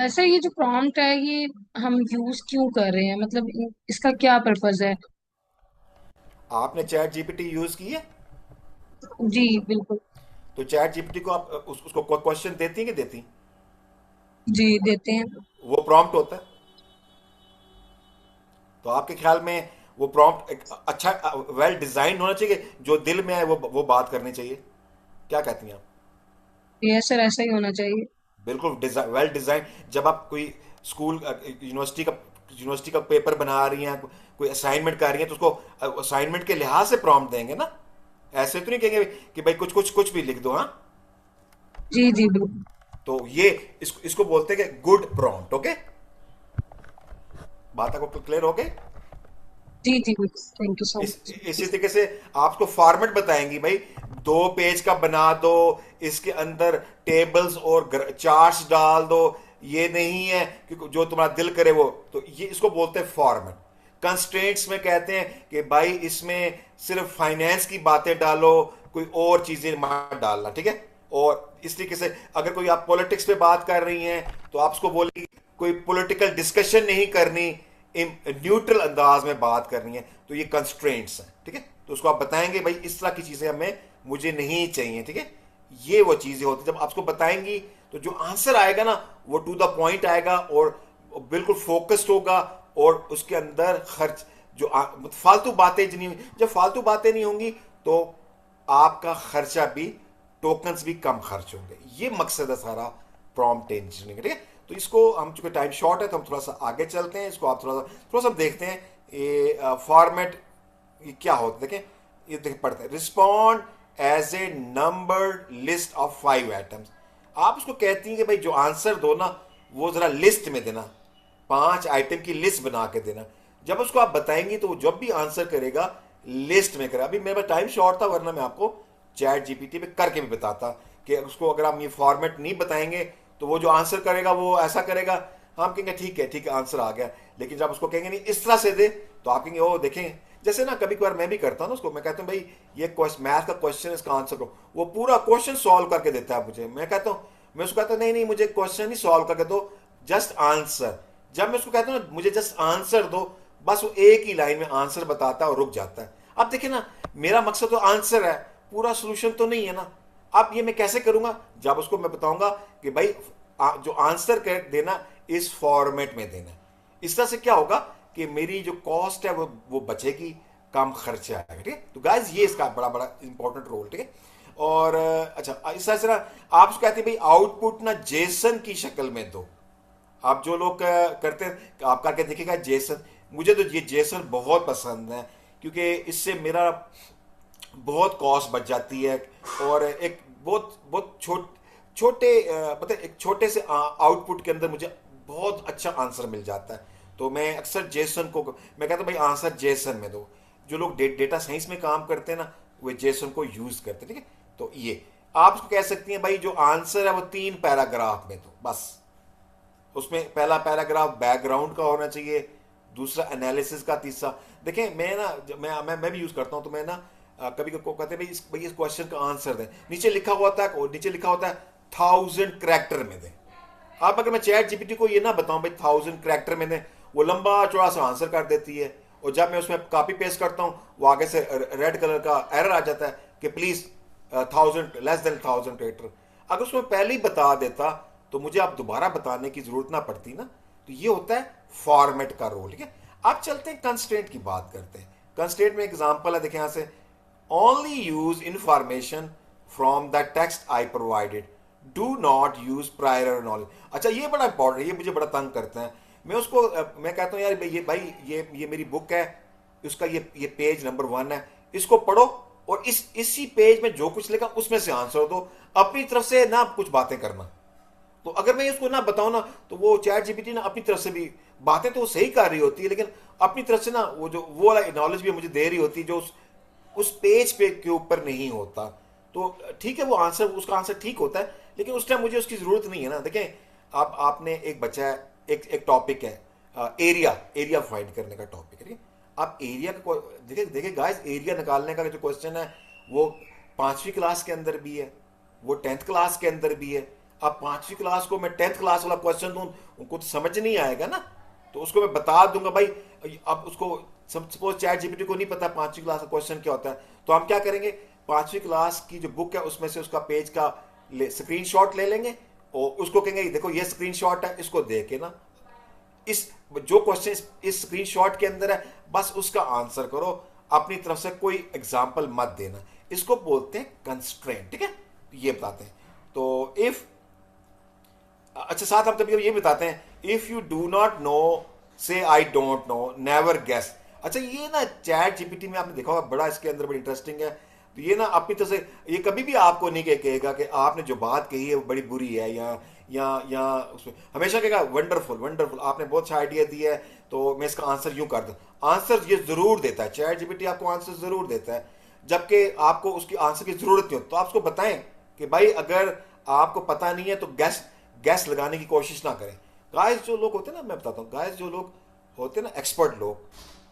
सर ये जो प्रॉम्प्ट है ये हम यूज क्यों कर रहे हैं, मतलब इसका क्या पर्पज है? आपने चैट जीपीटी यूज की है? जी बिल्कुल। तो चैट जीपीटी को आप उसको क्वेश्चन देती हैं कि देती? जी देते हैं। वो प्रॉम्प्ट होता है। तो आपके ख्याल में वो प्रॉम्प्ट एक अच्छा वेल डिजाइन होना चाहिए, जो दिल में आए वो बात करनी चाहिए। क्या कहती हैं आप? यस सर, ऐसा ही होना चाहिए। बिल्कुल वेल डिजाइन। जब आप कोई स्कूल यूनिवर्सिटी का पेपर बना रही हैं, कोई असाइनमेंट कर रही हैं, तो उसको असाइनमेंट के लिहाज से प्रॉम्प्ट देंगे ना। ऐसे तो नहीं कहेंगे कि भाई कुछ कुछ कुछ भी लिख दो। हाँ, जी जी बिल्कुल। तो ये इसको बोलते हैं कि गुड प्रॉम्प्ट। ओके, बात आपको क्लियर हो गई? जी जी बिल्कुल, थैंक यू सो मच। इसी तरीके से आपको फॉर्मेट बताएंगी भाई 2 पेज का बना दो, इसके अंदर टेबल्स और चार्ट्स डाल दो, ये नहीं है कि जो तुम्हारा दिल करे वो। तो ये इसको बोलते हैं फॉर्मेट। कंस्ट्रेंट्स में कहते हैं कि भाई इसमें सिर्फ फाइनेंस की बातें डालो, कोई और चीजें मत डालना, ठीक है। और इस तरीके से अगर कोई आप पॉलिटिक्स पे बात कर रही हैं तो आप उसको बोलेगी कोई पॉलिटिकल डिस्कशन नहीं करनी, न्यूट्रल अंदाज में बात करनी है। तो ये कंस्ट्रेंट्स हैं, ठीक है। तो उसको आप बताएंगे भाई इस तरह की चीजें हमें मुझे नहीं चाहिए, ठीक है। ये वो चीजें होती जब आप उसको बताएंगी तो जो आंसर आएगा ना वो टू द पॉइंट आएगा और बिल्कुल फोकस्ड होगा, और उसके अंदर खर्च जो फालतू बातें नहीं, जब फालतू बातें नहीं होंगी तो आपका खर्चा भी, टोकन्स भी कम खर्च होंगे। ये मकसद है सारा प्रॉम्प्ट इंजीनियरिंग, ठीक है। तो इसको हम चूंकि टाइम शॉर्ट है तो हम थोड़ा सा आगे चलते हैं। इसको आप थोड़ा सा देखते हैं ये फॉर्मेट ये क्या होता है। देखें, ये पढ़ते हैं respond as a numbered list of 5 items. आप उसको कहती हैं कि भाई जो आंसर दो ना वो जरा लिस्ट में देना, 5 आइटम की लिस्ट बना के देना। जब उसको आप बताएंगी तो वो जब भी आंसर करेगा लिस्ट में करेगा। अभी मेरे पास टाइम शॉर्ट था, वरना मैं आपको चैट जीपीटी पे करके भी बताता कि उसको अगर आप ये फॉर्मेट नहीं बताएंगे तो वो जो आंसर करेगा वो ऐसा करेगा, हम कहेंगे ठीक है आंसर आ गया। लेकिन जब उसको कहेंगे नहीं इस तरह से दे तो आप कहेंगे ओ देखें, जैसे ना कभी कभार मैं भी करता हूँ ना उसको, मैं कहता हूँ भाई ये मैथ का क्वेश्चन, इसका आंसर करो। वो पूरा क्वेश्चन सॉल्व करके देता है मुझे। मैं कहता हूँ, मैं उसको कहता हूँ नहीं मुझे क्वेश्चन ही सॉल्व करके दो, जस्ट आंसर। जब मैं उसको कहता हूँ मुझे जस्ट आंसर दो, बस वो एक ही लाइन में आंसर बताता है और रुक जाता है। अब देखिए ना, मेरा मकसद तो आंसर है, पूरा सोल्यूशन तो नहीं है ना। अब ये मैं कैसे करूंगा? जब उसको मैं बताऊंगा कि भाई जो आंसर कर देना इस फॉर्मेट में देना। इस तरह से क्या होगा कि मेरी जो कॉस्ट है वो बचेगी, कम खर्चा आएगा, ठीक है। तो गाइस ये इसका बड़ा बड़ा इंपॉर्टेंट रोल, ठीक है। और अच्छा इस तरह से ना आप उसको कहते हैं भाई आउटपुट ना जेसन की शक्ल में दो। आप जो लोग करते हैं आप करके देखिएगा जेसन। मुझे तो ये जेसन बहुत पसंद है क्योंकि इससे मेरा बहुत कॉस्ट बच जाती है और एक बहुत बहुत छोटे मतलब एक छोटे से आउटपुट के अंदर मुझे बहुत अच्छा आंसर मिल जाता है। तो मैं अक्सर जेसन को मैं कहता हूँ भाई आंसर जेसन में दो। जो लोग डेटा साइंस में काम करते हैं ना वे जेसन को यूज करते हैं, ठीक है। तो ये आप उसको कह सकती हैं भाई जो आंसर है वो 3 पैराग्राफ में दो बस। उसमें पहला पैराग्राफ बैकग्राउंड का होना चाहिए, दूसरा एनालिसिस का, तीसरा देखें मैं ना मैं भी यूज करता हूं। तो मैं ना कभी को कहते हैं भाई इस क्वेश्चन का आंसर दें। नीचे लिखा होता है 1000 करैक्टर में दें। आप अगर मैं चैट जीपीटी को ये ना बताऊं भाई 1000 करैक्टर में दें, वो लंबा चौड़ा सा आंसर कर देती है। और जब मैं उसमें कॉपी पेस्ट करता हूं वो आगे से रेड कलर का एरर आ जाता है कि प्लीज 1000 करैक्टर। अगर उसमें पहले ही बता देता तो मुझे आप दोबारा बताने की जरूरत ना पड़ती ना। तो ये होता है फॉर्मेट का रोल, ठीक है। आप चलते हैं कंस्ट्रेंट की बात करते हैं। कंस्ट्रेंट में एग्जांपल है, देखें यहां से only use information from the text I provided, do not use prior knowledge. अच्छा ये बड़ा इंपॉर्टेंट है, ये मुझे बड़ा तंग करता है। मैं उसको मैं कहता हूँ यार ये मेरी बुक है, उसका ये पेज नंबर 1 है, इसको पढ़ो और इसी पेज में जो कुछ लिखा उसमें से आंसर दो, अपनी तरफ से ना कुछ बातें करना। तो अगर मैं इसको ना बताऊं ना तो वो चैट जीपीटी ना अपनी तरफ से भी बातें तो वो सही कर रही होती है, लेकिन अपनी तरफ से ना वो वाला नॉलेज भी मुझे दे रही होती है जो उस पेज पे के ऊपर नहीं होता। तो ठीक है वो आंसर उसका आंसर ठीक होता है, लेकिन उस टाइम मुझे उसकी जरूरत नहीं है ना। देखें आपने एक बच्चा है, एक टॉपिक है एरिया फाइंड करने का टॉपिक है, ठीक है। आप एरिया का देखिए गाइस, एरिया निकालने का जो क्वेश्चन है वो 5वीं क्लास के अंदर भी है, वो 10th क्लास के अंदर भी है। अब 5वीं क्लास को मैं 10th क्लास वाला क्वेश्चन दूं उनको तो समझ नहीं आएगा ना। तो उसको मैं बता दूंगा भाई, अब उसको सपोज चैट जीपीटी को नहीं पता 5वीं क्लास का क्वेश्चन क्या होता है, तो हम क्या करेंगे 5वीं क्लास की जो बुक है उसमें से उसका पेज का स्क्रीनशॉट ले लेंगे और उसको कहेंगे देखो ये स्क्रीनशॉट है, इसको दे के ना इस जो क्वेश्चन इस स्क्रीनशॉट के अंदर है बस उसका आंसर करो, अपनी तरफ से कोई एग्जाम्पल मत देना। इसको बोलते हैं कंस्ट्रेंट, ठीक है। ये बताते हैं। तो इफ अच्छा साथ हम कभी ये बताते हैं if you do not know say I don't know, never guess. अच्छा ये ना चैट जीपीटी में आपने देखा होगा बड़ा इसके अंदर बड़ी इंटरेस्टिंग है। तो ये ना अपनी तरफ से ये कभी भी आपको नहीं कहेगा कि आपने जो बात कही है वो बड़ी बुरी है या उसमें हमेशा कहेगा वंडरफुल आपने बहुत अच्छा आइडिया दिया है तो मैं इसका आंसर यूं कर दूं। आंसर ये जरूर देता है, चैट जीपीटी आपको आंसर जरूर देता है, जबकि आपको उसकी आंसर की जरूरत नहीं होती। तो आप उसको बताएं कि भाई अगर आपको पता नहीं है तो गैस लगाने की कोशिश ना करें। गाइस जो लोग होते हैं ना, मैं बताता हूँ, गाइस जो लोग होते हैं ना एक्सपर्ट लोग,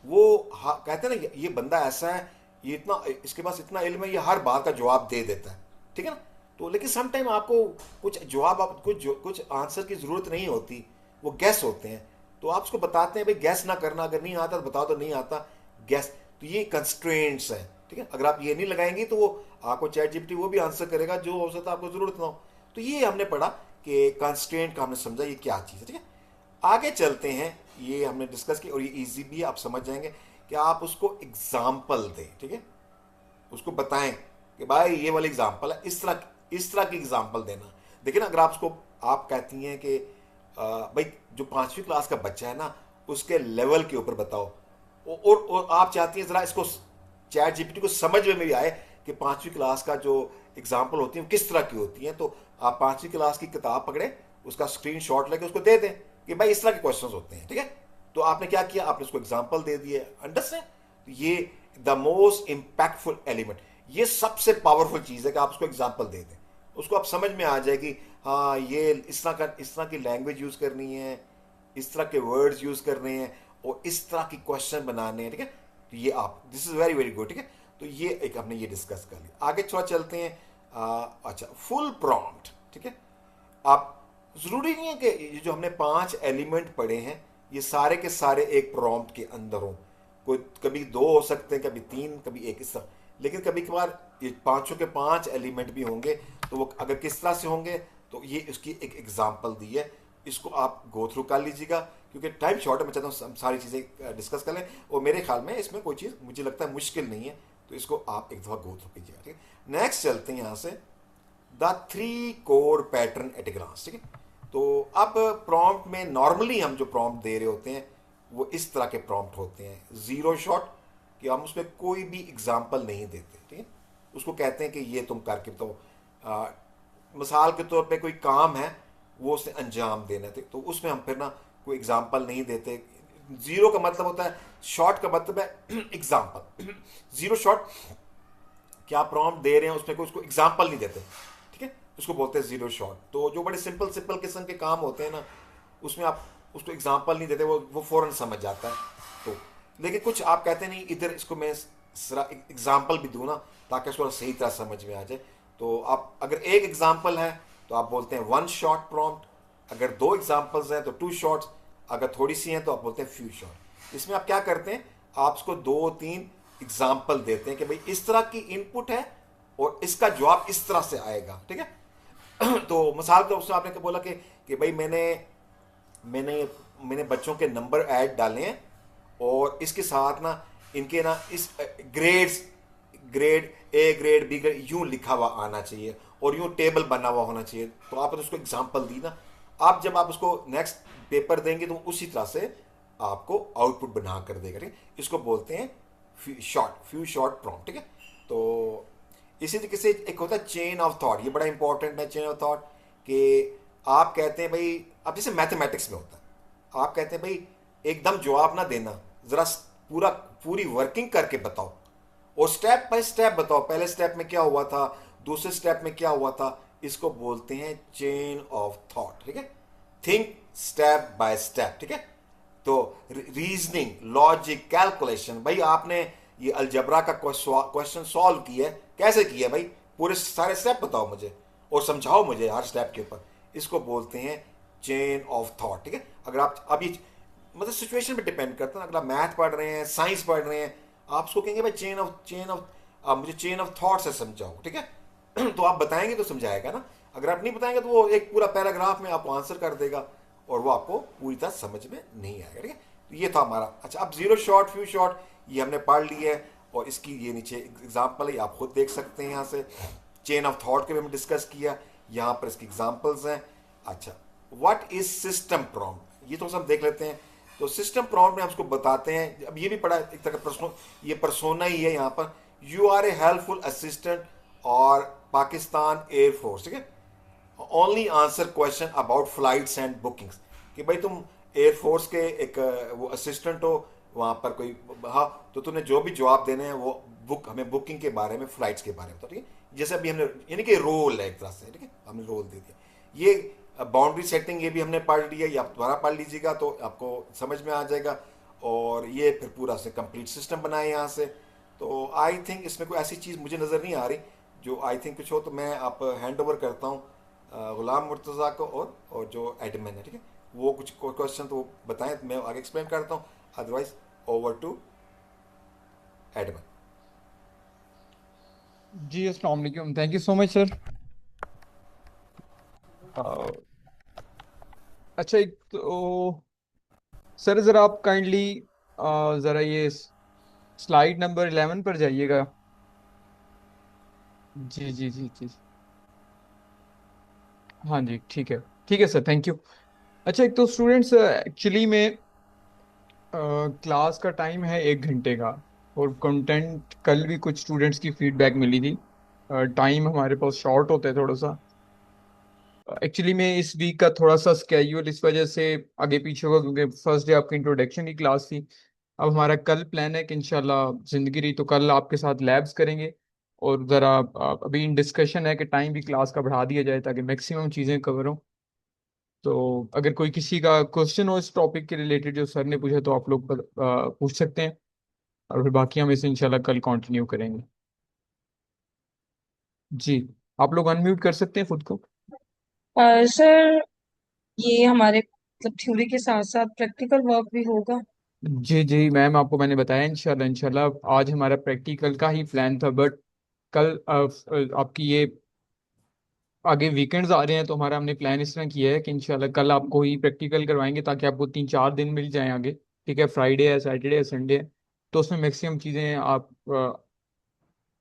वो कहते हैं ना ये बंदा ऐसा है, ये इतना इसके पास इतना इल्म है, ये हर बात का जवाब दे देता है, ठीक है ना। तो लेकिन सम टाइम आपको कुछ जवाब कुछ आंसर की जरूरत नहीं होती, वो गैस होते हैं। तो आप उसको बताते हैं भाई गैस ना करना, अगर नहीं आता तो बताओ तो नहीं आता गैस। तो ये कंस्ट्रेंट्स है, ठीक है। अगर आप ये नहीं लगाएंगे तो वो आपको चैट जीपीटी वो भी आंसर करेगा जो हो सकता है आपको जरूरत ना हो। तो ये हमने पढ़ा कि कंस्ट्रेंट का हमने समझा ये क्या चीज़ है, ठीक है। आगे चलते हैं, ये हमने डिस्कस की और ये इजी भी है, आप समझ जाएंगे कि आप उसको एग्जाम्पल दें, ठीक है। उसको बताएं कि भाई ये वाली एग्जाम्पल है, इस तरह की एग्जाम्पल देना। देखिए ना अगर आप उसको आप कहती हैं कि भाई जो 5वीं क्लास का बच्चा है ना उसके लेवल के ऊपर बताओ, और आप चाहती हैं जरा इसको चैट जीपीटी को समझ में भी आए कि 5वीं क्लास का जो एग्जाम्पल होती है वो किस तरह की होती है। तो आप 5वीं क्लास की किताब पकड़े, उसका स्क्रीनशॉट लेके उसको दे दें कि भाई इस तरह के क्वेश्चंस होते हैं, ठीक है। तो आपने क्या किया, आपने उसको एग्जाम्पल दे दिए, अंडरस्टैंड। ये द मोस्ट इंपैक्टफुल एलिमेंट, ये सबसे पावरफुल चीज है कि आप उसको एग्जाम्पल दे दें, उसको आप समझ में आ जाएगी हाँ ये इस तरह की लैंग्वेज यूज करनी है, इस तरह के वर्ड्स यूज करने हैं और इस तरह की क्वेश्चन बनाने हैं, ठीक है। तो ये आप this is very very good, ठीक है। तो ये एक हमने ये डिस्कस कर लिया। आगे थोड़ा चलते हैं। अच्छा फुल प्रॉम्प्ट, ठीक है। आप जरूरी नहीं है कि ये जो हमने 5 एलिमेंट पढ़े हैं ये सारे के सारे एक प्रॉम्प्ट के अंदर हो, कोई कभी 2 हो सकते हैं, कभी 3, कभी 1, इस तरह। लेकिन कभी कभार ये 5 के 5 एलिमेंट भी होंगे, तो वो अगर किस तरह से होंगे तो ये इसकी एक एग्जाम्पल दी है, इसको आप गो थ्रू कर लीजिएगा क्योंकि टाइम शॉर्ट है। मैं चाहता हूँ सारी चीज़ें डिस्कस कर लें और मेरे ख्याल में इसमें कोई चीज़ मुझे लगता है मुश्किल नहीं है। तो इसको आप एक दफ़ा गो थ्रू कीजिएगा, ठीक है। नेक्स्ट चलते हैं यहाँ से, the 3 core pattern at a glance, ठीक है। तो अब प्रॉम्प्ट में नॉर्मली हम जो प्रॉम्प्ट दे रहे होते हैं वो इस तरह के प्रॉम्प्ट होते हैं, ज़ीरो शॉट, कि हम उसमें कोई भी एग्जाम्पल नहीं देते, ठीक है। उसको कहते हैं कि ये तुम करके तो मिसाल के तौर पे कोई काम है वो उसे अंजाम देना थे, तो उसमें हम फिर ना कोई एग्जाम्पल नहीं देते। ज़ीरो का मतलब होता है, शॉर्ट का मतलब है एग्जाम्पल। ज़ीरो शॉट क्या प्रॉम्प्ट दे रहे हैं उसमें कोई उसको एग्जाम्पल नहीं देते, ठीक है, उसको बोलते हैं ज़ीरो शॉट। तो जो बड़े सिंपल सिंपल किस्म के काम होते हैं ना, उसमें आप उसको एग्जाम्पल नहीं देते, वो फ़ौरन समझ जाता है। तो लेकिन कुछ आप कहते नहीं, इधर इसको मैं एग्जाम्पल भी दूँ ना ताकि उसको सही तरह समझ में आ जाए। तो आप अगर एक एग्जाम्पल है तो आप बोलते हैं वन शॉट प्रॉम्प्ट, अगर दो एग्जाम्पल्स हैं तो टू शॉट्स, अगर थोड़ी सी हैं तो आप बोलते हैं फ्यू शॉट। इसमें आप क्या करते हैं, आप उसको 2-3 एग्जाम्पल देते हैं कि भाई इस तरह की इनपुट है और इसका जवाब इस तरह से आएगा, ठीक है। तो मिसाल के उसमें आपने बोला कि भाई मैंने मैंने मैंने बच्चों के नंबर ऐड डाले हैं और इसके साथ ना इनके ना इस grades, grade A grade B grade यूं लिखा हुआ आना चाहिए और यूं टेबल बना हुआ होना चाहिए। तो आपने उसको एग्जांपल दी ना, आप जब आप उसको नेक्स्ट पेपर देंगे तो उसी तरह से आपको आउटपुट बना कर देगा, ठीक है। इसको बोलते हैं फ्यू शॉर्ट प्रॉम्प्ट, ठीक है। तो इसी तरीके से एक होता है चेन ऑफ थॉट, ये बड़ा इंपॉर्टेंट है चेन ऑफ थॉट, कि आप कहते हैं भाई, अब जैसे मैथमेटिक्स में होता है, आप कहते हैं भाई एकदम जवाब ना देना, जरा पूरी वर्किंग करके बताओ और स्टेप बाय स्टेप बताओ, पहले स्टेप में क्या हुआ था, दूसरे स्टेप में क्या हुआ था। इसको बोलते हैं चेन ऑफ थॉट, ठीक है। थिंक स्टेप बाय स्टेप, ठीक है। तो रीजनिंग, लॉजिक, कैलकुलेशन, भाई आपने ये अलजबरा का क्वेश्चन सॉल्व किया है, कैसे किया भाई, पूरे सारे स्टेप बताओ मुझे और समझाओ मुझे हर स्टेप के ऊपर। इसको बोलते हैं चेन ऑफ थॉट, ठीक है। अगर आप अभी मतलब सिचुएशन पे डिपेंड करता है, अगर आप मैथ पढ़ रहे हैं, साइंस पढ़ रहे हैं, आप उसको कहेंगे भाई मुझे चेन ऑफ थॉट से समझाओ, ठीक है। तो आप बताएंगे तो समझाएगा ना, अगर आप नहीं बताएंगे तो वो एक पूरा पैराग्राफ में आपको आंसर कर देगा और वो आपको पूरी तरह समझ में नहीं आएगा, ठीक है। तो ये था हमारा। अच्छा, अब ज़ीरो शॉट, फ्यू शॉट ये हमने पढ़ लिया है और इसकी ये नीचे एग्जाम्पल है, आप खुद देख सकते हैं यहाँ से। चेन ऑफ थॉट के भी हमने डिस्कस किया, यहाँ पर इसकी एग्जाम्पल्स हैं। अच्छा, व्हाट इज सिस्टम प्रॉम्प्ट, ये तो हम देख लेते हैं। तो सिस्टम प्रॉम्प्ट में हम उसको बताते हैं, अब ये भी पढ़ा एक तरह का ये पर्सोना ही है यहाँ पर, you are a helpful assistant और पाकिस्तान एयरफोर्स, ठीक है, only answer question about flights and bookings, कि भाई तुम एयरफोर्स के एक वो असिस्टेंट हो वहाँ पर कोई, हाँ, तो तुमने जो भी जवाब देने हैं वो हमें बुकिंग के बारे में, फ्लाइट्स के बारे में, तो ठीक है। जैसे अभी हमने यानी कि रोल है एक तरह से, ठीक है, हमने रोल दे दिया। ये बाउंड्री सेटिंग ये भी हमने पढ़ लिया, ये आप दोबारा पढ़ लीजिएगा तो आपको समझ में आ जाएगा। और ये फिर पूरा से कंप्लीट सिस्टम बनाए यहाँ से। तो आई थिंक इसमें कोई ऐसी चीज़ मुझे नज़र नहीं आ रही जो आई थिंक कुछ हो, तो मैं आप हैंड ओवर करता हूँ गुलाम मुर्तज़ा को और जो एडमिन है, ठीक है, वो कुछ क्वेश्चन तो बताएं, मैं आगे एक्सप्लेन करता हूँ, अदरवाइज ओवर टू एडमिन। जी अस्सलाम वालेकुम, thank you so much sir. अच्छा, एक तो सर ज़रा आप काइंडली ज़रा ये स्लाइड नंबर 11 पर जाइएगा। जी जी जी जी, हाँ जी, ठीक है सर, थैंक यू। अच्छा, एक तो स्टूडेंट्स एक्चुअली में क्लास का टाइम है 1 घंटे का, और कंटेंट कल भी कुछ स्टूडेंट्स की फीडबैक मिली थी, टाइम हमारे पास शॉर्ट होता है थोड़ा सा। एक्चुअली में इस वीक का थोड़ा सा स्केड्यूल इस वजह से आगे पीछे होगा, क्योंकि फर्स्ट डे आपकी इंट्रोडक्शन की क्लास थी। अब हमारा कल प्लान है कि इंशाल्लाह जिंदगी रही तो कल आपके साथ लैब्स करेंगे, और ज़रा अभी इन डिस्कशन है कि टाइम भी क्लास का बढ़ा दिया जाए ताकि मैक्सिमम चीज़ें कवर हों। तो अगर कोई किसी का क्वेश्चन हो इस टॉपिक के रिलेटेड जो सर ने पूछा तो आप लोग पूछ सकते हैं, और फिर बाकी हम इसे इंशाल्लाह कल कंटिन्यू करेंगे। जी, आप लोग अनम्यूट कर सकते हैं खुद को। सर, ये हमारे मतलब थ्योरी के साथ साथ प्रैक्टिकल वर्क भी होगा? जी जी मैम, आपको मैंने बताया इंशाल्लाह इंशाल्लाह आज हमारा प्रैक्टिकल का ही प्लान था, बट कल आपकी ये आगे वीकेंड्स आ रहे हैं, तो हमारा हमने प्लान इस तरह किया है कि इंशाल्लाह कल आपको ही प्रैक्टिकल करवाएंगे ताकि आपको 3-4 दिन मिल जाएं आगे, ठीक है, फ्राइडे है, सैटरडे है, संडे है, तो उसमें मैक्सिमम चीज़ें आप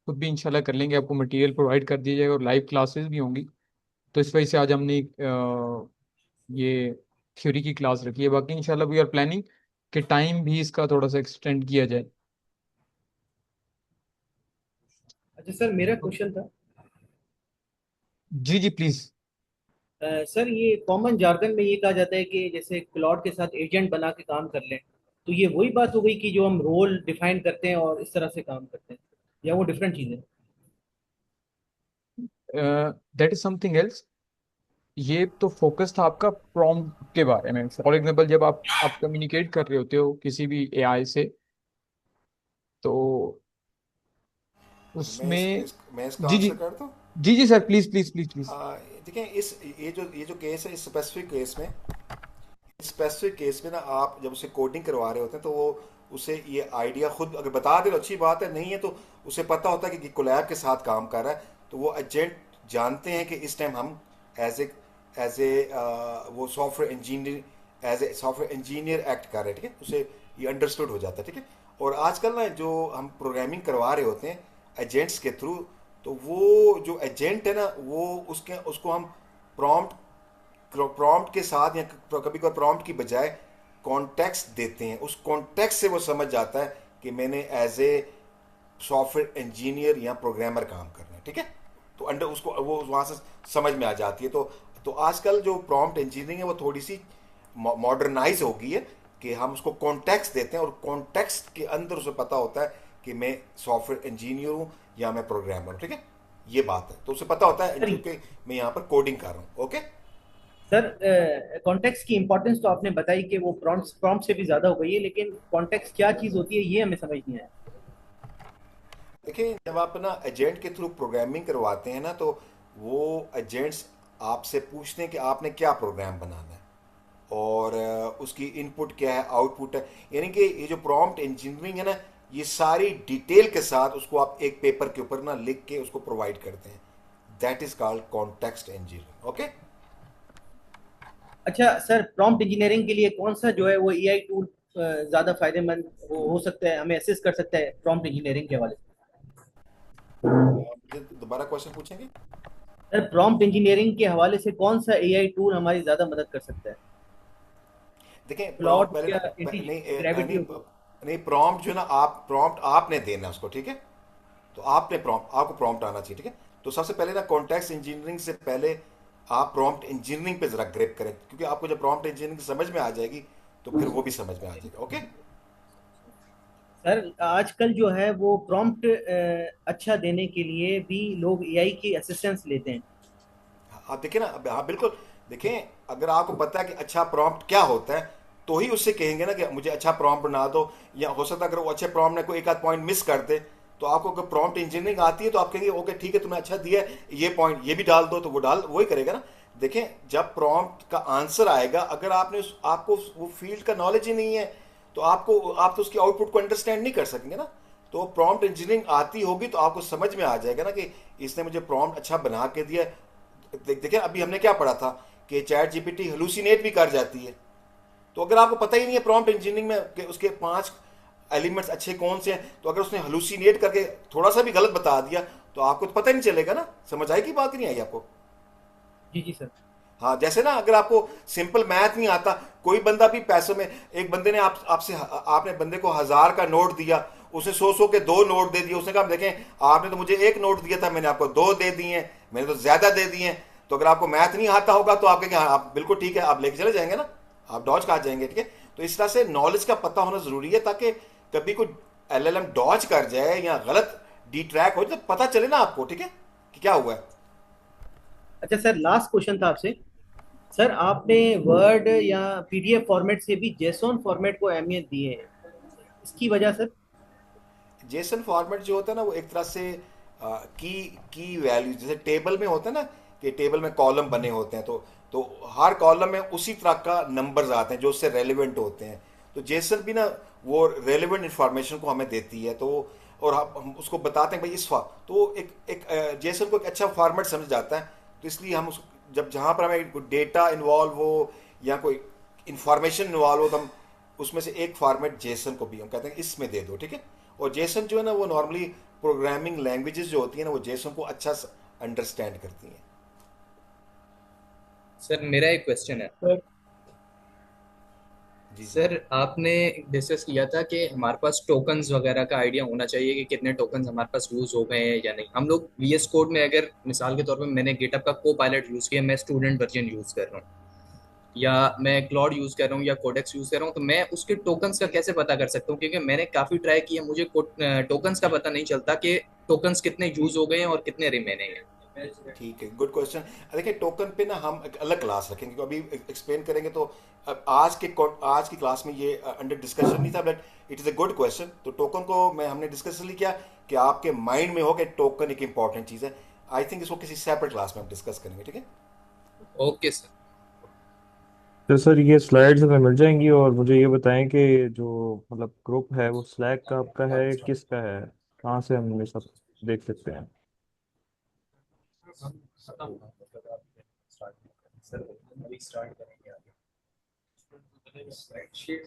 खुद भी इंशाल्लाह कर लेंगे, आपको मटेरियल प्रोवाइड कर दिया जाएगा और लाइव क्लासेस भी होंगी। तो इस वजह से आज हमने ये थ्योरी की क्लास रखी है। बाकी इंशाल्लाह वी आर प्लानिंग कि टाइम भी इसका थोड़ा सा एक्सटेंड किया जाए। अच्छा सर, मेरा क्वेश्चन था। जी जी प्लीज। सर, ये कॉमन जार्गन में ये कहा जाता है कि जैसे क्लॉड के साथ एजेंट बना के काम कर लें, तो ये वही बात हो गई कि जो हम रोल डिफाइन करते हैं और इस तरह से काम करते हैं, या वो डिफरेंट चीज़ है? That is something else. ये तो फोकस था आपका प्रॉम्प्ट के बारे में। फॉर एग्जांपल, जब आप कम्युनिकेट कर रहे होते हो किसी भी एआई से, तो उसमें मैं इसका जी जी आंसर कर दूं? जी जी sir, please please please please. देखिए, ये जो केस है, इस स्पेसिफिक केस में ना, आप जब उसे कोडिंग करवा रहे होते हैं तो वो उसे ये आइडिया खुद अगर बता दे तो अच्छी बात है, नहीं है तो उसे पता होता है कि कोलैब के साथ काम कर रहा है, तो वो एजेंट जानते हैं कि इस टाइम हम एज ए वो सॉफ्टवेयर इंजीनियर एक्ट कर रहे हैं, ठीक है, उसे ये अंडरस्टूड हो जाता है, ठीक है। और आजकल ना जो हम प्रोग्रामिंग करवा रहे होते हैं एजेंट्स के थ्रू, तो वो जो एजेंट है ना, वो उसको हम प्रॉम्प्ट के साथ या कभी कभी प्रॉम्प्ट की बजाय कॉन्टेक्स्ट देते हैं। उस कॉन्टेक्स्ट से वो समझ जाता है कि मैंने एज ए सॉफ्टवेयर इंजीनियर या प्रोग्रामर काम करना है, ठीक है। तो अंडर उसको वो वहाँ से समझ में आ जाती है। तो आजकल जो प्रॉम्प्ट इंजीनियरिंग है वो थोड़ी सी मॉडर्नाइज हो गई है कि हम उसको कॉन्टेक्स्ट देते हैं और कॉन्टेक्स्ट के अंदर उसे पता होता है कि मैं सॉफ्टवेयर इंजीनियर हूँ या मैं प्रोग्रामर हूँ, ठीक है। ये बात है, तो उसे पता होता है क्योंकि मैं यहाँ पर कोडिंग कर रहा हूँ। ओके सर, कॉन्टेक्स्ट की इंपॉर्टेंस तो आपने बताई कि वो प्रॉम्प्ट से भी ज़्यादा हो गई है, लेकिन कॉन्टेक्स्ट क्या चीज़ होती है ये हमें समझ नहीं आया। देखिए, जब आप ना एजेंट के थ्रू प्रोग्रामिंग करवाते हैं ना, तो वो एजेंट्स आपसे पूछते हैं कि आपने क्या प्रोग्राम बनाना है और उसकी इनपुट क्या है, आउटपुट है। यानी कि ये जो प्रॉम्प्ट इंजीनियरिंग है ना, ये सारी डिटेल के साथ उसको आप एक पेपर के ऊपर ना लिख के उसको प्रोवाइड करते हैं। That is called context engineering. Okay. अच्छा सर, प्रॉम्प्ट इंजीनियरिंग के लिए कौन सा जो है वो एआई टूल ज़्यादा फायदेमंद हो सकता है, हमें असिस्ट कर सकता है प्रॉम्प्ट इंजीनियरिंग के हवाले से? मुझे दोबारा क्वेश्चन पूछेंगे? सर, प्रॉम्प्ट इंजीनियरिंग के हवाले से कौन सा एआई टूल हमारी ज़्यादा मदद कर सकता है? देखें, प्रॉम्प्ट क्लाउड पहले ना या ग्रेविटी नहीं, हो गई? नहीं, प्रॉम्प्ट जो है ना, आप प्रॉम्प्ट आपने देना है उसको, ठीक है। तो आपको प्रॉम्प्ट आना चाहिए, ठीक है। तो सबसे पहले ना कॉन्टेक्स्ट इंजीनियरिंग से पहले आप प्रॉम्प्ट इंजीनियरिंग पे जरा ग्रेप करें, क्योंकि आपको जब प्रॉम्प्ट इंजीनियरिंग समझ में आ जाएगी तो फिर वो भी समझ में आ जाएगी। ओके। सर, आजकल जो है वो प्रॉम्प्ट अच्छा देने के लिए भी लोग एआई की असिस्टेंस लेते हैं। आप देखिए ना, हाँ बिल्कुल। देखें, अगर आपको पता है कि अच्छा प्रॉम्प्ट क्या होता है, तो ही उससे कहेंगे ना कि मुझे अच्छा प्रॉम्प्ट बना दो। या हो सकता है अगर वो अच्छे प्रॉम्प्ट ने कोई एक आध पॉइंट मिस कर दे, तो आपको अगर प्रॉम्प्ट इंजीनियरिंग आती है तो आप कहेंगे ओके ठीक है, तुमने अच्छा दिया है, ये पॉइंट ये भी डाल दो, तो वो वही करेगा ना। देखें, जब प्रॉम्प्ट का आंसर आएगा, अगर आपको वो फील्ड का नॉलेज ही नहीं है, तो आप तो उसकी आउटपुट को अंडरस्टैंड नहीं कर सकेंगे ना। तो प्रॉम्प्ट इंजीनियरिंग आती होगी तो आपको समझ में आ जाएगा ना कि इसने मुझे प्रॉम्प्ट अच्छा बना के दिया। देखिए, अभी हमने क्या पढ़ा था कि चैट जीपीटी हेलुसिनेट भी कर जाती है। तो अगर आपको पता ही नहीं है प्रॉम्प्ट इंजीनियरिंग में कि उसके 5 एलिमेंट्स अच्छे कौन से हैं, तो अगर उसने हेलुसिनेट करके थोड़ा सा भी गलत बता दिया तो आपको तो पता ही नहीं चलेगा ना। समझ आई कि बात नहीं आई आपको? जी जी सर। हाँ, जैसे ना अगर आपको सिंपल मैथ नहीं आता, कोई बंदा भी पैसों में, एक बंदे ने आपने बंदे को 1000 का नोट दिया, उसने 100 के 2 नोट दे दिए। उसने कहा देखें, आपने तो मुझे 1 नोट दिया था, मैंने आपको 2 दे दिए हैं, मैंने तो ज्यादा दे दिए हैं। तो अगर आपको मैथ नहीं आता होगा तो आप कहेंगे हाँ आप बिल्कुल ठीक है, आप लेके चले जाएंगे ना, आप डॉज खा जाएंगे, ठीक है। तो इस तरह से नॉलेज का पता होना जरूरी है, ताकि कभी कोई एलएलएम डॉज कर जाए या गलत डिट्रैक हो जाए तो पता चले ना आपको, ठीक है, कि क्या हुआ है। अच्छा सर, लास्ट क्वेश्चन था आपसे। सर, आपने वर्ड या पीडीएफ फॉर्मेट से भी जेसॉन फॉर्मेट को अहमियत दी है, इसकी वजह सर? जेसन फॉर्मेट जो होता है ना, वो एक तरह से की वैल्यू, जैसे टेबल में होता है ना कि टेबल में कॉलम बने होते हैं, तो हर कॉलम में उसी तरह का नंबर्स आते हैं जो उससे रेलिवेंट होते हैं। तो जेसन भी ना वो रेलिवेंट इंफॉर्मेशन को हमें देती है, तो और हम उसको बताते हैं भाई तो एक जेसन को एक अच्छा फॉर्मेट समझ जाता है। तो इसलिए हम जब जहाँ पर हमें कोई डेटा इन्वॉल्व हो या कोई इंफॉर्मेशन इन्वॉल्व हो, तो हम उसमें से एक फॉर्मेट जेसन को भी हम कहते हैं इसमें दे दो, ठीक है। और जेसन जो है ना वो नॉर्मली प्रोग्रामिंग लैंग्वेजेस जो होती हैं ना वो जेसन को अच्छा अंडरस्टैंड करती हैं। सर मेरा एक क्वेश्चन है। जी जी। सर आपने डिस्कस किया था कि हमारे पास टोकन्स वगैरह का आइडिया होना चाहिए कि कितने टोकन्स हमारे पास यूज हो गए हैं या नहीं। हम लोग VS कोड में अगर मिसाल के तौर पे मैंने गेटअप का को पायलट यूज किया, मैं स्टूडेंट वर्जन यूज कर रहा हूँ या मैं क्लॉड यूज कर रहा हूँ या कोडेक्स यूज कर रहा हूँ, तो मैं उसके टोकन्स का कैसे पता कर सकता हूँ? क्योंकि मैंने काफी ट्राई किया, मुझे टोकन्स का पता नहीं चलता कि टोकन्स कितने यूज हो गए हैं और कितने रिमेनिंग है। ठीक है, गुड क्वेश्चन। देखिए टोकन पे ना हम एक अलग क्लास रखेंगे, क्योंकि अभी एक्सप्लेन करेंगे तो अब आज की क्लास में ये अंडर डिस्कशन नहीं था, but it is a good question. तो टोकन को हमने डिस्कस इसलिए किया कि आपके माइंड में हो कि टोकन एक इंपॉर्टेंट चीज़ है। आई थिंक इसको किसी सेपरेट क्लास में हम डिस्कस करेंगे, ठीक है? Okay sir. तो सर ये स्लाइड्स हमें मिल जाएंगी, और मुझे ये बताएं कि जो मतलब ग्रुप है वो स्लैक का आपका है किसका है, कहाँ से हम ये सब देख सकते हैं?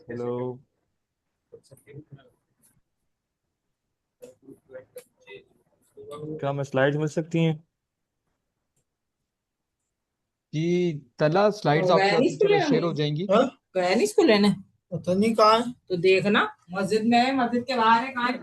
हेलो, क्या हमें स्लाइड्स मिल सकती हैं? जी तला स्लाइड्स आपके गया साथ नहीं स्कूल इंशाल्लाह लेने शेयर में? हो जाएंगी। हाँ? गया नहीं स्कूल लेने? पता नहीं कहाँ है। तो देखना मस्जिद में है, मस्जिद के बाहर है, कहाँ है?